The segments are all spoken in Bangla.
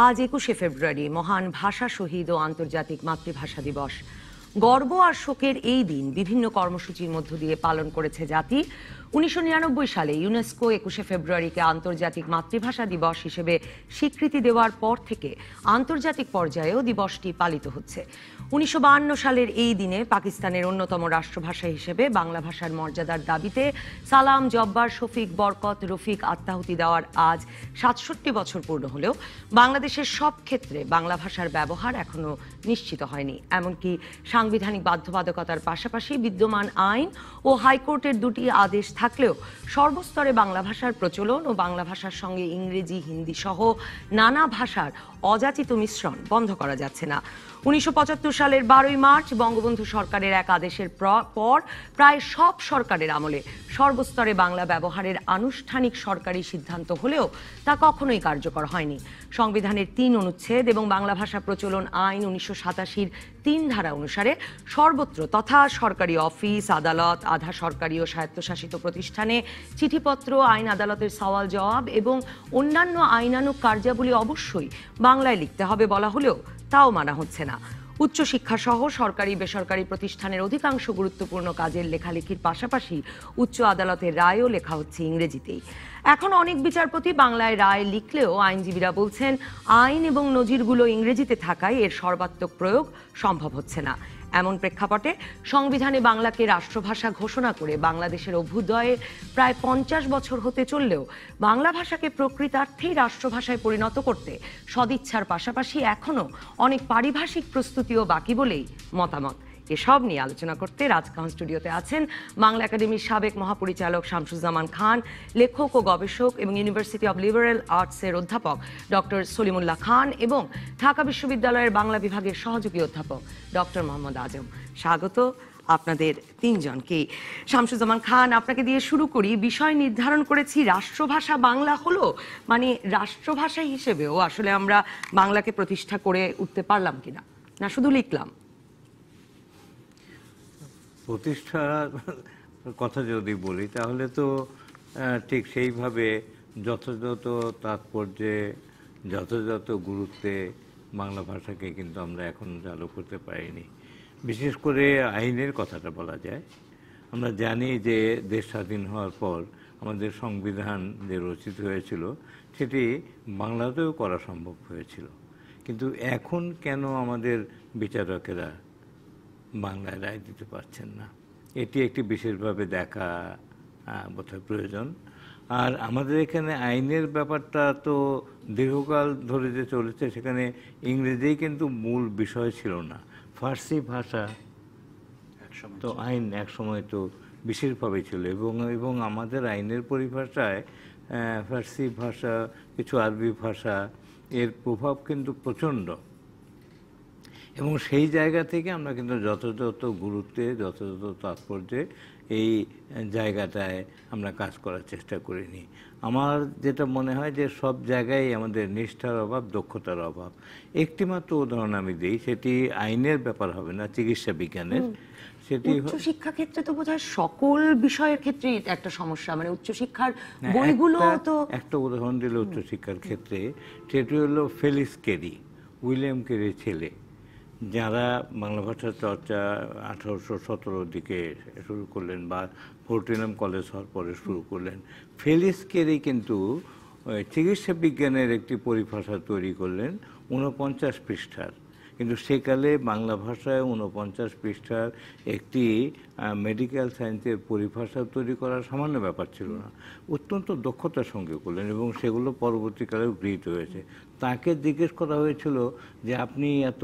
আজ ২১শে ফেব্রুয়ারি মহান ভাষা শহীদ ও আন্তর্জাতিক মাতৃভাষা দিবস। গর্ব আর শোকের এই দিন বিভিন্ন কর্মসূচির মধ্য দিয়ে পালন করেছে জাতি। ১৯৯৯ সালে ইউনেস্কো ২১শে ফেব্রুয়ারিকে আন্তর্জাতিক মাতৃভাষা দিবস হিসেবে স্বীকৃতি দেওয়ার পর থেকে আন্তর্জাতিক পর্যায়েও দিবসটি পালিত হচ্ছে। ১৯৫২ সালের এই দিনে পাকিস্তানের অন্যতম রাষ্ট্রভাষা হিসেবে বাংলা ভাষার মর্যাদার দাবিতে সালাম, জব্বার, শফিক, বরকত, রফিক আত্মাহুতি দেওয়ার আজ ৬৭ বছর পূর্ণ হলেও বাংলাদেশের সব ক্ষেত্রে বাংলা ভাষার ব্যবহার এখনো নিশ্চিত হয়নি। এমনকি সাংবিধানিক বাধ্যবাধকতার পাশাপাশি বিদ্যমান আইন ও হাইকোর্টের দুটি আদেশ থাকলেও সর্বস্তরে বাংলা ভাষার প্রচলন ও বাংলা ভাষার সঙ্গে ইংরেজি, হিন্দি সহ নানা ভাষার অযাচিত মিশ্রণ বন্ধ করা যাচ্ছে না। ১৯৭৫ সালের ১২ই মার্চ বঙ্গবন্ধু সরকারের এক আদেশের পর প্রায় সব সরকারের আমলে সর্বস্তরে বাংলা ব্যবহারের আনুষ্ঠানিক সরকারি সিদ্ধান্ত হলেও তা কখনোই কার্যকর হয়নি। সংবিধানের ৩ অনুচ্ছেদ এবং বাংলা ভাষা প্রচলন আইন ১৯৮৭-র ৩ ধারা অনুসারে সর্বত্র তথা সরকারি অফিস, আদালত, আধা সরকারি ও স্বায়ত্তশাসিত প্রতিষ্ঠানে চিঠিপত্র, আইন আদালতের সওয়াল জবাব এবং অন্যান্য আইনানুগ কার্যাবলী অবশ্যই বাংলায় লিখতে হবে বলা হলেও তাও মানা হচ্ছে না। উচ্চশিক্ষা সহ সরকারি বেসরকারি প্রতিষ্ঠানের অধিকাংশ গুরুত্বপূর্ণ কাজের লেখালেখির পাশাপাশি উচ্চ আদালতের রায়ও লেখা হচ্ছে ইংরেজিতেই। এখন অনেক বিচারপতি বাংলায় রায় লিখলেও আইনজীবীরা বলছেন আইন এবং নজিরগুলো ইংরেজিতে থাকায় এর সর্বাত্মক প্রয়োগ সম্ভব হচ্ছে না। এমন প্রেক্ষাপটে সংবিধানে বাংলাকে রাষ্ট্রভাষা ঘোষণা করে বাংলাদেশের অভ্যুদয়ে প্রায় ৫০ বছর হতে চললেও বাংলা ভাষাকে প্রকৃতার্থেই রাষ্ট্রভাষায় পরিণত করতে সদিচ্ছার পাশাপাশি এখনো অনেক পারিভাষিক প্রস্তুতিও বাকি বলেই মতামত। এসব নিয়ে আলোচনা করতে রাজকাহন স্টুডিওতে আছেন বাংলা একাডেমির সাবেক মহাপরিচালক শামসুজ্জামান খান, লেখক ও গবেষক এবং ইউনিভার্সিটি অব লিবারেল আর্টসের অধ্যাপক ডক্টর সলিমুল্লাহ খান এবং ঢাকা বিশ্ববিদ্যালয়ের বাংলা বিভাগের সহযোগী অধ্যাপক ডক্টর মোহাম্মদ আজম। স্বাগত আপনাদের তিনজনকে। শামসুজ্জামান খান, আপনাকে দিয়ে শুরু করি। বিষয় নির্ধারণ করেছি রাষ্ট্রভাষা বাংলা হলো, মানে রাষ্ট্রভাষা হিসেবেও আসলে আমরা বাংলাকে প্রতিষ্ঠা করে উঠতে পারলাম কিনা, না শুধু লিখলাম? প্রতিষ্ঠার কথা যদি বলি তাহলে তো ঠিক সেইভাবে যথাযথ তাৎপর্যে যথাযথ গুরুত্বে বাংলা ভাষাকে কিন্তু আমরা এখন চালু করতে পারিনি। বিশেষ করে আইনের কথাটা বলা যায়। আমরা জানি যে দেশ স্বাধীন হওয়ার পর আমাদের সংবিধান যে রচিত হয়েছিল সেটি বাংলাতেও করা সম্ভব হয়েছিল, কিন্তু এখন কেন আমাদের বিচারকেরা বাংলায় রায় দিতে পারছেন না, এটি একটি বিশেষভাবে দেখা বোধহয় প্রয়োজন। আর আমাদের এখানে আইনের ব্যাপারটা তো দীর্ঘকাল ধরে যে চলেছে, সেখানে ইংরেজিই কিন্তু মূল বিষয় ছিল না, ফার্সি ভাষা তো আইন একসময় তো বিশেষভাবে ছিল এবং আমাদের আইনের পরিভাষায় ফার্সি ভাষা, কিছু আরবি ভাষা, এর প্রভাব কিন্তু প্রচণ্ড। এবং সেই জায়গা থেকে আমরা কিন্তু যথাযথ গুরুত্বে যথাযথ তাৎপর্যে এই জায়গাটায় আমরা কাজ করার চেষ্টা করিনি। আমার যেটা মনে হয় যে সব জায়গায় আমাদের নিষ্ঠার অভাব, দক্ষতার অভাব। একটিমাত্র উদাহরণ আমি দিই, সেটি আইনের ব্যাপার হবে না, চিকিৎসা বিজ্ঞানের। সেটি উচ্চশিক্ষা ক্ষেত্রে তো বোধহয় সকল বিষয়ের ক্ষেত্রে একটা সমস্যা, মানে উচ্চশিক্ষার বইগুলো তো একটা উদাহরণ দিলে উচ্চশিক্ষার ক্ষেত্রে, সেটি হলো ফেলিস কেরি, উইলিয়াম কেরির ছেলে, যারা বাংলা ভাষার চর্চা 1817 দিকে শুরু করলেন বা ফোর্টিনাম কলেজ হওয়ার পরে শুরু করলেন। ফেলিস কেরি কিন্তু চিকিৎসা বিজ্ঞানের একটি পরিভাষা তৈরি করলেন 49 পৃষ্ঠার, কিন্তু সেকালে বাংলা ভাষায় 49 পৃষ্ঠার একটি মেডিকেল সায়েন্সের পরিভাষা তৈরি করার সামান্য ব্যাপার ছিল না। অত্যন্ত দক্ষতার সঙ্গে করলেন এবং সেগুলো পরবর্তীকালেও গৃহীত হয়েছে। তাকে জিজ্ঞেস করা হয়েছিল যে আপনি এত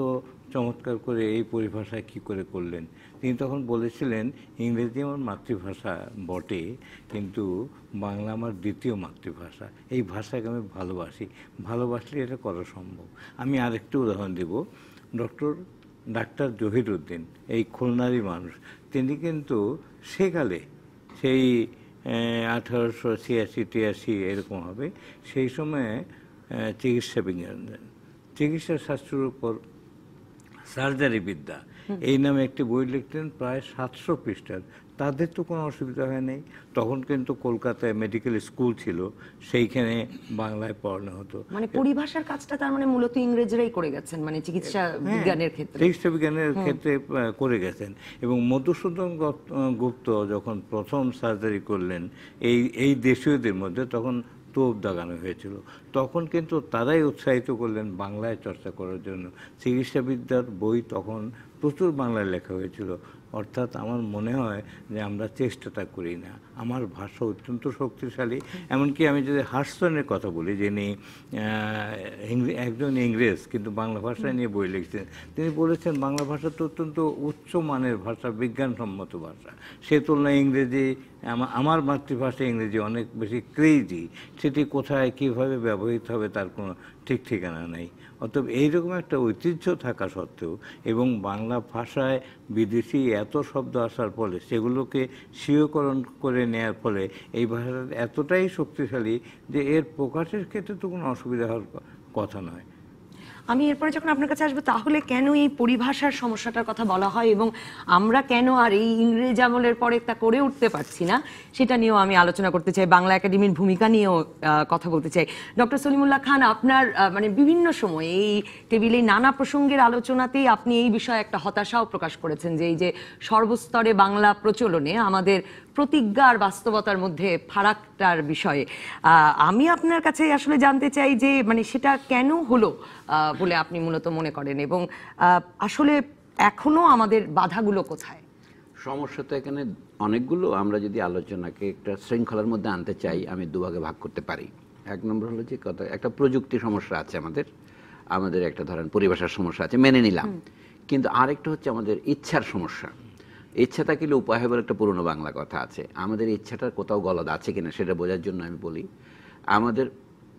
চমৎকার করে এই পরিভাষায় কী করে করলেন? তিনি তখন বলেছিলেন, ইংরেজি আমার মাতৃভাষা বটে, কিন্তু বাংলা আমার দ্বিতীয় মাতৃভাষা। এই ভাষাকে আমি ভালোবাসলে এটা করা সম্ভব। আমি আরেকটি উদাহরণ দেব। ডাক্তার জহিরুদ্দিন, এই খুলনারই মানুষ, তিনি কিন্তু সেকালে সেই 1886-83 এরকম হবে, সেই সময়ে চিকিৎসা বিজ্ঞান, চিকিৎসা শাস্ত্রের উপর সার্জারি বিদ্যা এই নামে একটি বই লিখতেন, প্রায় 700 পৃষ্ঠার, তাদের তো কোনো অসুবিধা হয় নাই। তখন কিন্তু কলকাতায় মেডিকেল স্কুল ছিল, সেইখানে বাংলায় পড়ানো হতো। মানে পরিভাষার কাজটা তার মানে মূলত ইংরেজরাই করে গেছেন, মানে চিকিৎসা বিজ্ঞানের ক্ষেত্রে। চিকিৎসা বিজ্ঞানের ক্ষেত্রে করে গেছেন। এবং মধুসূদন গুপ্ত যখন প্রথম সার্জারি করলেন এই দেশীয়দের মধ্যে, তখন তোপ দাগানো হয়েছিল। তখন কিন্তু তারাই উৎসাহিত করলেন বাংলায় চর্চা করার জন্য। চিকিৎসাবিদ্যার বই তখন প্রচুর বাংলায় লেখা হয়েছিল। অর্থাৎ আমার মনে হয় যে আমরা চেষ্টাটা করি না। আমার ভাষা অত্যন্ত শক্তিশালী। এমনকি আমি যদি হার্সনের কথা বলি, যিনি একজন ইংরেজ কিন্তু বাংলা ভাষা নিয়ে বই লিখছেন, তিনি বলেছেন বাংলা ভাষা তো অত্যন্ত উচ্চ মানের ভাষা, বিজ্ঞানসম্মত ভাষা। সে তুলনায় ইংরেজি, আমার মাতৃভাষা ইংরেজি অনেক বেশি ক্রেজি। সেটি কোথায় কীভাবে ব্যবহৃত হবে তার কোনো ঠিক ঠিকানা নেই। অতএব এইরকম একটা ঐতিহ্য থাকা সত্ত্বেও এবং বাংলা ভাষায় বিদেশি এত শব্দ আসার ফলে সেগুলোকে স্বীয়করণ করে নেয়ার ফলে এই ভাষাটা এতটাই শক্তিশালী যে এর প্রকাশের ক্ষেত্রে তো কোনো অসুবিধা হওয়ার কথা নয়। আমি এরপরে যখন আপনার কাছে আসবো, তাহলে কেন এই পরিভাষার সমস্যাটার কথা বলা হয় এবং আমরা কেন আর এই ইংরেজ আমলের পরে তা করে উঠতে পারছি না, সেটা নিয়েও আমি আলোচনা করতে চাই। বাংলা একাডেমির ভূমিকা নিয়েও কথা বলতে চাই। ডক্টর সলিমুল্লাহ খান, আপনার মানে বিভিন্ন সময় এই টেবিলে নানা প্রসঙ্গের আলোচনাতেই আপনি এই বিষয়ে একটা হতাশাও প্রকাশ করেছেন যে এই যে সর্বস্তরে বাংলা প্রচলনে আমাদের প্রতিজ্ঞা আর বাস্তবতার মধ্যে ফারাকটার বিষয়ে আমি আপনার কাছে আসলে জানতে চাই যে মানে সেটা কেন হলো বলে আপনি মূলত মনে করেন, এবং আসলে এখনো আমাদের বাধাগুলো কোথায়? সমস্যা তো এখানে অনেকগুলো। আমরা যদি আলোচনাকে একটা শৃঙ্খলার মধ্যে আনতে চাই, আমি দুভাগে ভাগ করতে পারি। এক নম্বর হলো যে কথা, একটা প্রযুক্তি সমস্যা আছে আমাদের একটা ধরেন পরিভাষার সমস্যা আছে, মেনে নিলাম। কিন্তু আরেকটা হচ্ছে আমাদের ইচ্ছার সমস্যা। ইচ্ছা থাকিলে উপায় হবে একটা পুরনো বাংলা কথা আছে। আমাদের ইচ্ছাটার কোথাও গলদ আছে কিনা সেটা বোঝার জন্য আমি বলি, আমাদের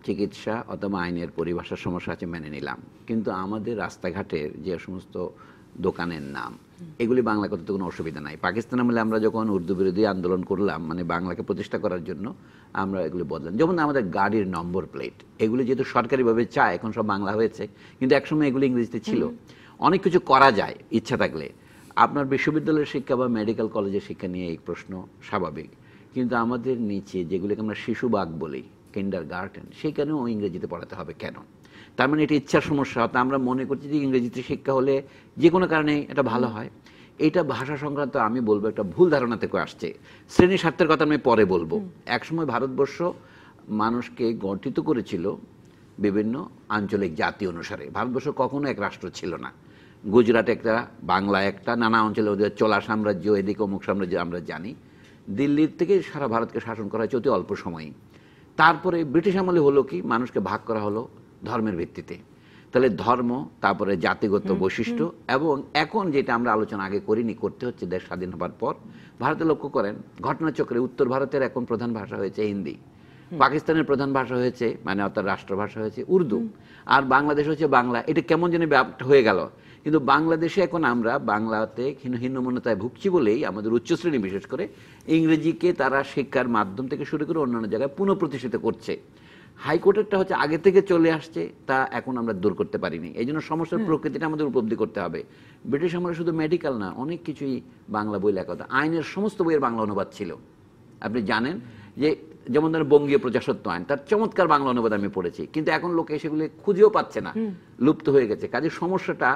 চিকিৎসা অথবা আইনের পরিভাষার সমস্যা আছে, মেনে নিলাম। কিন্তু আমাদের রাস্তাঘাটের যে সমস্ত দোকানের নাম, এগুলি বাংলা কথাতে কোনো অসুবিধা নাই। পাকিস্তান আমলে আমরা যখন উর্দু বিরোধী আন্দোলন করলাম, মানে বাংলাকে প্রতিষ্ঠা করার জন্য, আমরা এগুলি বদলাম। যেমন আমাদের গাড়ির নম্বর প্লেট, এগুলি যেহেতু সরকারিভাবে চায়, এখন সব বাংলা হয়েছে, কিন্তু একসময় এগুলি ইংরেজিতে ছিল। অনেক কিছু করা যায় ইচ্ছা থাকলে। আপনার বিশ্ববিদ্যালয়ের শিক্ষা বা মেডিকেল কলেজের শিক্ষা নিয়ে এই প্রশ্ন স্বাভাবিক, কিন্তু আমাদের নিচে যেগুলিকে আমরা শিশুবাগ বলি, কিন্ডার গার্ডেন, সেখানেও ইংরেজিতে পড়াতে হবে কেন? তার মানে এটা ইচ্ছার সমস্যা। তা আমরা মনে করছি যে ইংরেজিতে শিক্ষা হলে যে কোনো কারণে এটা ভালো হয়। এটা ভাষা সংক্রান্ত আমি বলবো একটা ভুল ধারণা থেকে আসছে। শ্রেণী স্বার্থের কথা আমি পরে বলবো। একসময় ভারতবর্ষ মানুষকে গঠিত করেছিল বিভিন্ন আঞ্চলিক জাতি অনুসারে। ভারতবর্ষ কখনো এক রাষ্ট্র ছিল না। গুজরাট একটা, বাংলা একটা, নানা অঞ্চলে ওদের চোলা সাম্রাজ্য, এদিকে অমুক সাম্রাজ্য আমরা জানি। দিল্লির থেকে সারা ভারতকে শাসন করা হয়েছে অতি অল্প সময়ই। তারপরে ব্রিটিশ আমলে হলো কি, মানুষকে ভাগ করা হলো ধর্মের ভিত্তিতে। তাহলে ধর্ম, তারপরে জাতিগত বৈশিষ্ট্য, এবং এখন যেটা আমরা আলোচনা আগে করিনি, করতে হচ্ছে দেশ স্বাধীন হবার পর। ভারতে লক্ষ্য করেন ঘটনাচক্রে উত্তর ভারতের এখন প্রধান ভাষা হয়েছে হিন্দি, পাকিস্তানের প্রধান ভাষা হয়েছে মানে অর্থাৎ রাষ্ট্রভাষা হয়েছে উর্দু, আর বাংলাদেশ হচ্ছে বাংলা। এটা কেমন যেন ব্যাপ্ত হয়ে গেল। কিন্তু বাংলাদেশে এখন আমরা বাংলাতে হীনমন্যতায় ভুগছি বলেই আমাদের উচ্চশ্রেণী বিশেষ করে ইংরেজিকে তারা শিক্ষার মাধ্যম থেকে শুরু করে অন্যান্য জায়গায় পুনঃপ্রতিষ্ঠিত করছে। হাইকোর্টেরটা হচ্ছে আগে থেকে চলে আসছে, তা এখন আমরা দূর করতে পারিনি। এই জন্য সমস্যার প্রকৃতিটা আমাদের উপলব্ধি করতে হবে। ব্রিটিশ আমলে শুধু মেডিকেল না, অনেক কিছুই বাংলা বই লেখা হতো। আইনের সমস্ত বইয়ের বাংলা অনুবাদ ছিল। আপনি জানেন যে যেমন ধরেন বঙ্গীয় প্রজাসত্ব আইন, তার চমৎকার বাংলা অনুবাদ আমি পড়েছি, কিন্তু এখন লোকে সেগুলি খুঁজেও পাচ্ছে না, লুপ্ত হয়ে গেছে। কাজে সমস্যাটা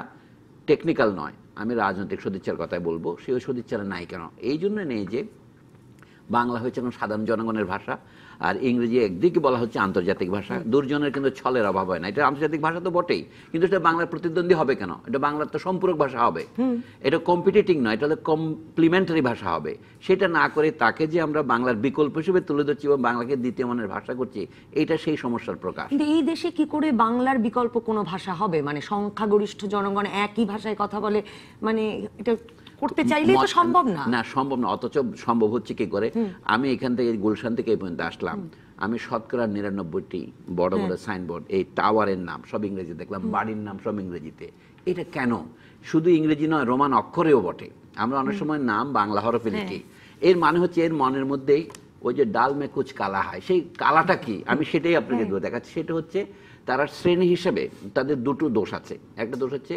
টেকনিক্যাল নয়, আমি রাজনৈতিক সদিচ্ছার কথাই বলবো। সেই সদিচ্ছাটা নাই কেন? এই জন্য নেই যে বাংলা হয়েছে এখন সাধারণ জনগণের ভাষা, আর ইংরেজি একদিকে বলা হচ্ছে আন্তর্জাতিক ভাষা। দুর্জনের কিন্তু ছলের অভাব হয় না। এটা আন্তর্জাতিক ভাষা তো বটেই, কিন্তু এটা বাংলার প্রতিদ্বন্দ্বী হবে কেন? এটা বাংলার তো সম্পূরক ভাষা হবে, এটা কম্পিটিটিং নয়, এটা হলো কমপ্লিমেন্টারি ভাষা হবে। সেটা না করে তাকে যে আমরা বাংলার বিকল্প হিসেবে তুলে ধরছি এবং বাংলাকে দ্বিতীয় মানের ভাষা করছি, এটা সেই সমস্যার প্রকাশ। কিন্তু এই দেশে কি করে বাংলার বিকল্প কোনো ভাষা হবে? মানে সংখ্যাগরিষ্ঠ জনগণ একই ভাষায় কথা বলে, মানে এটা করতে চাইলেই তো সম্ভব না। না, সম্ভব না। অথচ সম্ভব হচ্ছে কি করে? আমি এখান থেকে গুলশান থেকে এই পর্যন্ত আসলাম, আমি শতকরা 99টি বড় বড় সাইনবোর্ড, এই টাওয়ারের নাম সব ইংরেজি দেখলাম, বাড়ির নাম সব ইংরেজিতে। এটা কেন? শুধু ইংরেজি নয়, রোমান অক্ষরেও বটে। আমরা অনেক সময় নাম বাংলা হরফে লিখি। এর মানে হচ্ছে এর মনের মধ্যেই ওই যে ডাল মে কুচ কালা হয়, সেই কালাটা কি আমি সেটাই আপনাকে দেখাচ্ছি। সেটা হচ্ছে তারা শ্রেণী হিসেবে তাদের দুটো দোষ আছে। একটা দোষ হচ্ছে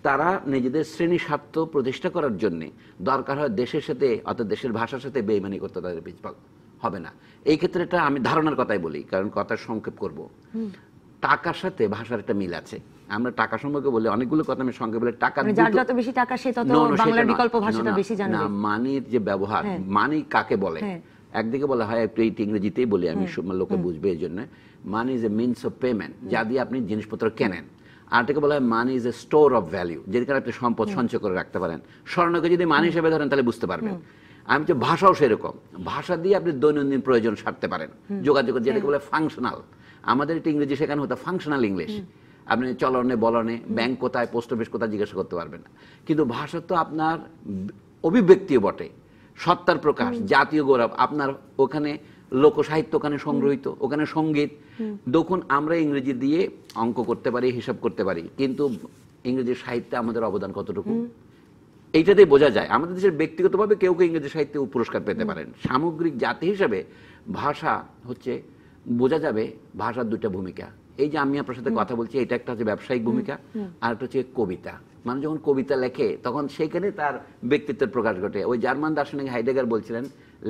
তারা নিজেদের শ্রেণী স্বার্থ প্রতিষ্ঠা করার জন্য দরকার হয় দেশের সাথে অর্থাৎ দেশের ভাষার সাথে বেইমানি করতে তাদের পিছপা হবে না। এই ক্ষেত্রে এটা আমি ধারণার কথাই বলি, কারণ কথার সংক্ষেপ করব। টাকার সাথে ভাষার একটা মিল আছে। আমরা টাকা সম্পর্কে বলি অনেকগুলো কথা, আমি সংক্ষেপে বলি টাকা যার যত বেশি টাকা সে তত বাংলার বিকল্প ভাষাটা বেশি জানবে না। মানির যে ব্যবহার, মানি কাকে বলে, একদিকে বলা হয় একটু ইংরেজিতেই বলি আমি, লোকে বুঝবে এই জন্য, money is a means of payment, যা দিয়ে আপনি জিনিসপত্র কেনেন। আরেকটাকে বলা হয় money is a store of value, যেখানে আপনি সম্পদ সঞ্চয় করে রাখতে পারেন। স্বর্ণকে যদি মানি হিসেবে ধরেন তাহলে বুঝতে পারবেন। আমি তো ভাষাও সেরকম, ভাষা দিয়ে আপনি দৈনন্দিন প্রয়োজন সারতে পারেন, যোগাযোগ, যেটাকে বলে ফাংশনাল। আমাদের একটা ইংরেজি শেখানো হতো ফাংশনাল ইংলিশ। আপনি চলনে বলনে ব্যাংক কোথায়, পোস্ট অফিস কোথায় জিজ্ঞাসা করতে পারবেন না। কিন্তু ভাষা তো আপনার অভিব্যক্তিও বটে, সত্তার প্রকাশ, জাতীয় গৌরব। আপনার ওখানে লোক সাহিত্য ওখানে সংগ্রহীত, ওখানে সঙ্গীত। দেখুন আমরা ইংরেজি দিয়ে অঙ্ক করতে পারি, হিসাব করতে পারি, কিন্তু ইংরেজি সাহিত্যে আমাদের অবদান কতটুকু এইটাতেই বোঝা যায়। আমাদের দেশের ব্যক্তিগতভাবে কেউ কেউ ইংরেজি সাহিত্যে পুরস্কার পেতে পারেন। সামগ্রিক জাতি হিসেবে ভাষা হচ্ছে, বোঝা যাবে ভাষার দুইটা ভূমিকা। এই যে আমি আপনার সাথে কথা বলছি, এটা একটা হচ্ছে ব্যবসায়িক ভূমিকা, আর একটা হচ্ছে কবিতা। মানে যখন কবিতা লেখে তখন সেইখানে তার ব্যক্তিত্বের প্রকাশ ঘটে। ওই জার্মান দার্শনিক হাইডেগার বলছিলেন,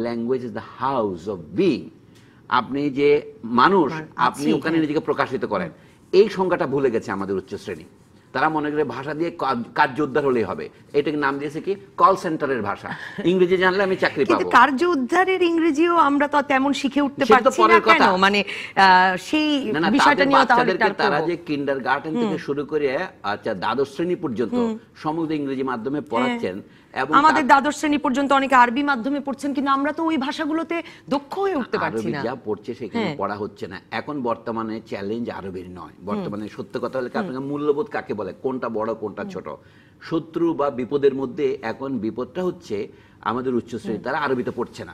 language is the house of being. আপনি যে মানুষ, আপনি ওখানে নিজেকে প্রকাশিত করেন। এই সংজ্ঞাটা ভুলে গেছে আমাদের উচ্চ শ্রেণী। তারা মনে করে ভাষা দিয়ে কার্য উদ্ধার হলেই হবে। এটাকে নাম দিয়েছে কি, কল সেন্টারের ভাষা। ইংরেজি জানলে আমি চাকরি পাবো। কিন্তু কার্য উদ্ধারের ইংরেজিও আমরা তো তেমন শিখে উঠতে পারছি না কেন? মানে সেই বিষয়টা নিয়ে তারা যে কিন্ডারগার্টেন থেকে শুরু করে দ্বাদশ শ্রেণী পর্যন্ত সমগ্র ইংরেজি মাধ্যমে পড়াচ্ছেন, এবং আমাদের দ্বাদশ শ্রেণী পর্যন্ত অনেকে আরবি মাধ্যমে পড়ছেন, কিন্তু আমরা তো ওই ভাষাগুলোতে দক্ষ হয়ে উঠতে পারছি না। যা পড়ছে সেখানে পড়া হচ্ছে না। এখন বর্তমানে চ্যালেঞ্জ আরবির নয়, বর্তমানে সত্য কথা হলে আপনাকে মূল্যবোধ কাকে বলে, কোনটা বড় কোনটা ছোট, শত্রু বা বিপদের মধ্যে এখন বিপদটা হচ্ছে আমাদের উচ্চ শ্রেণী, তারা আরবিতে পড়ছে না।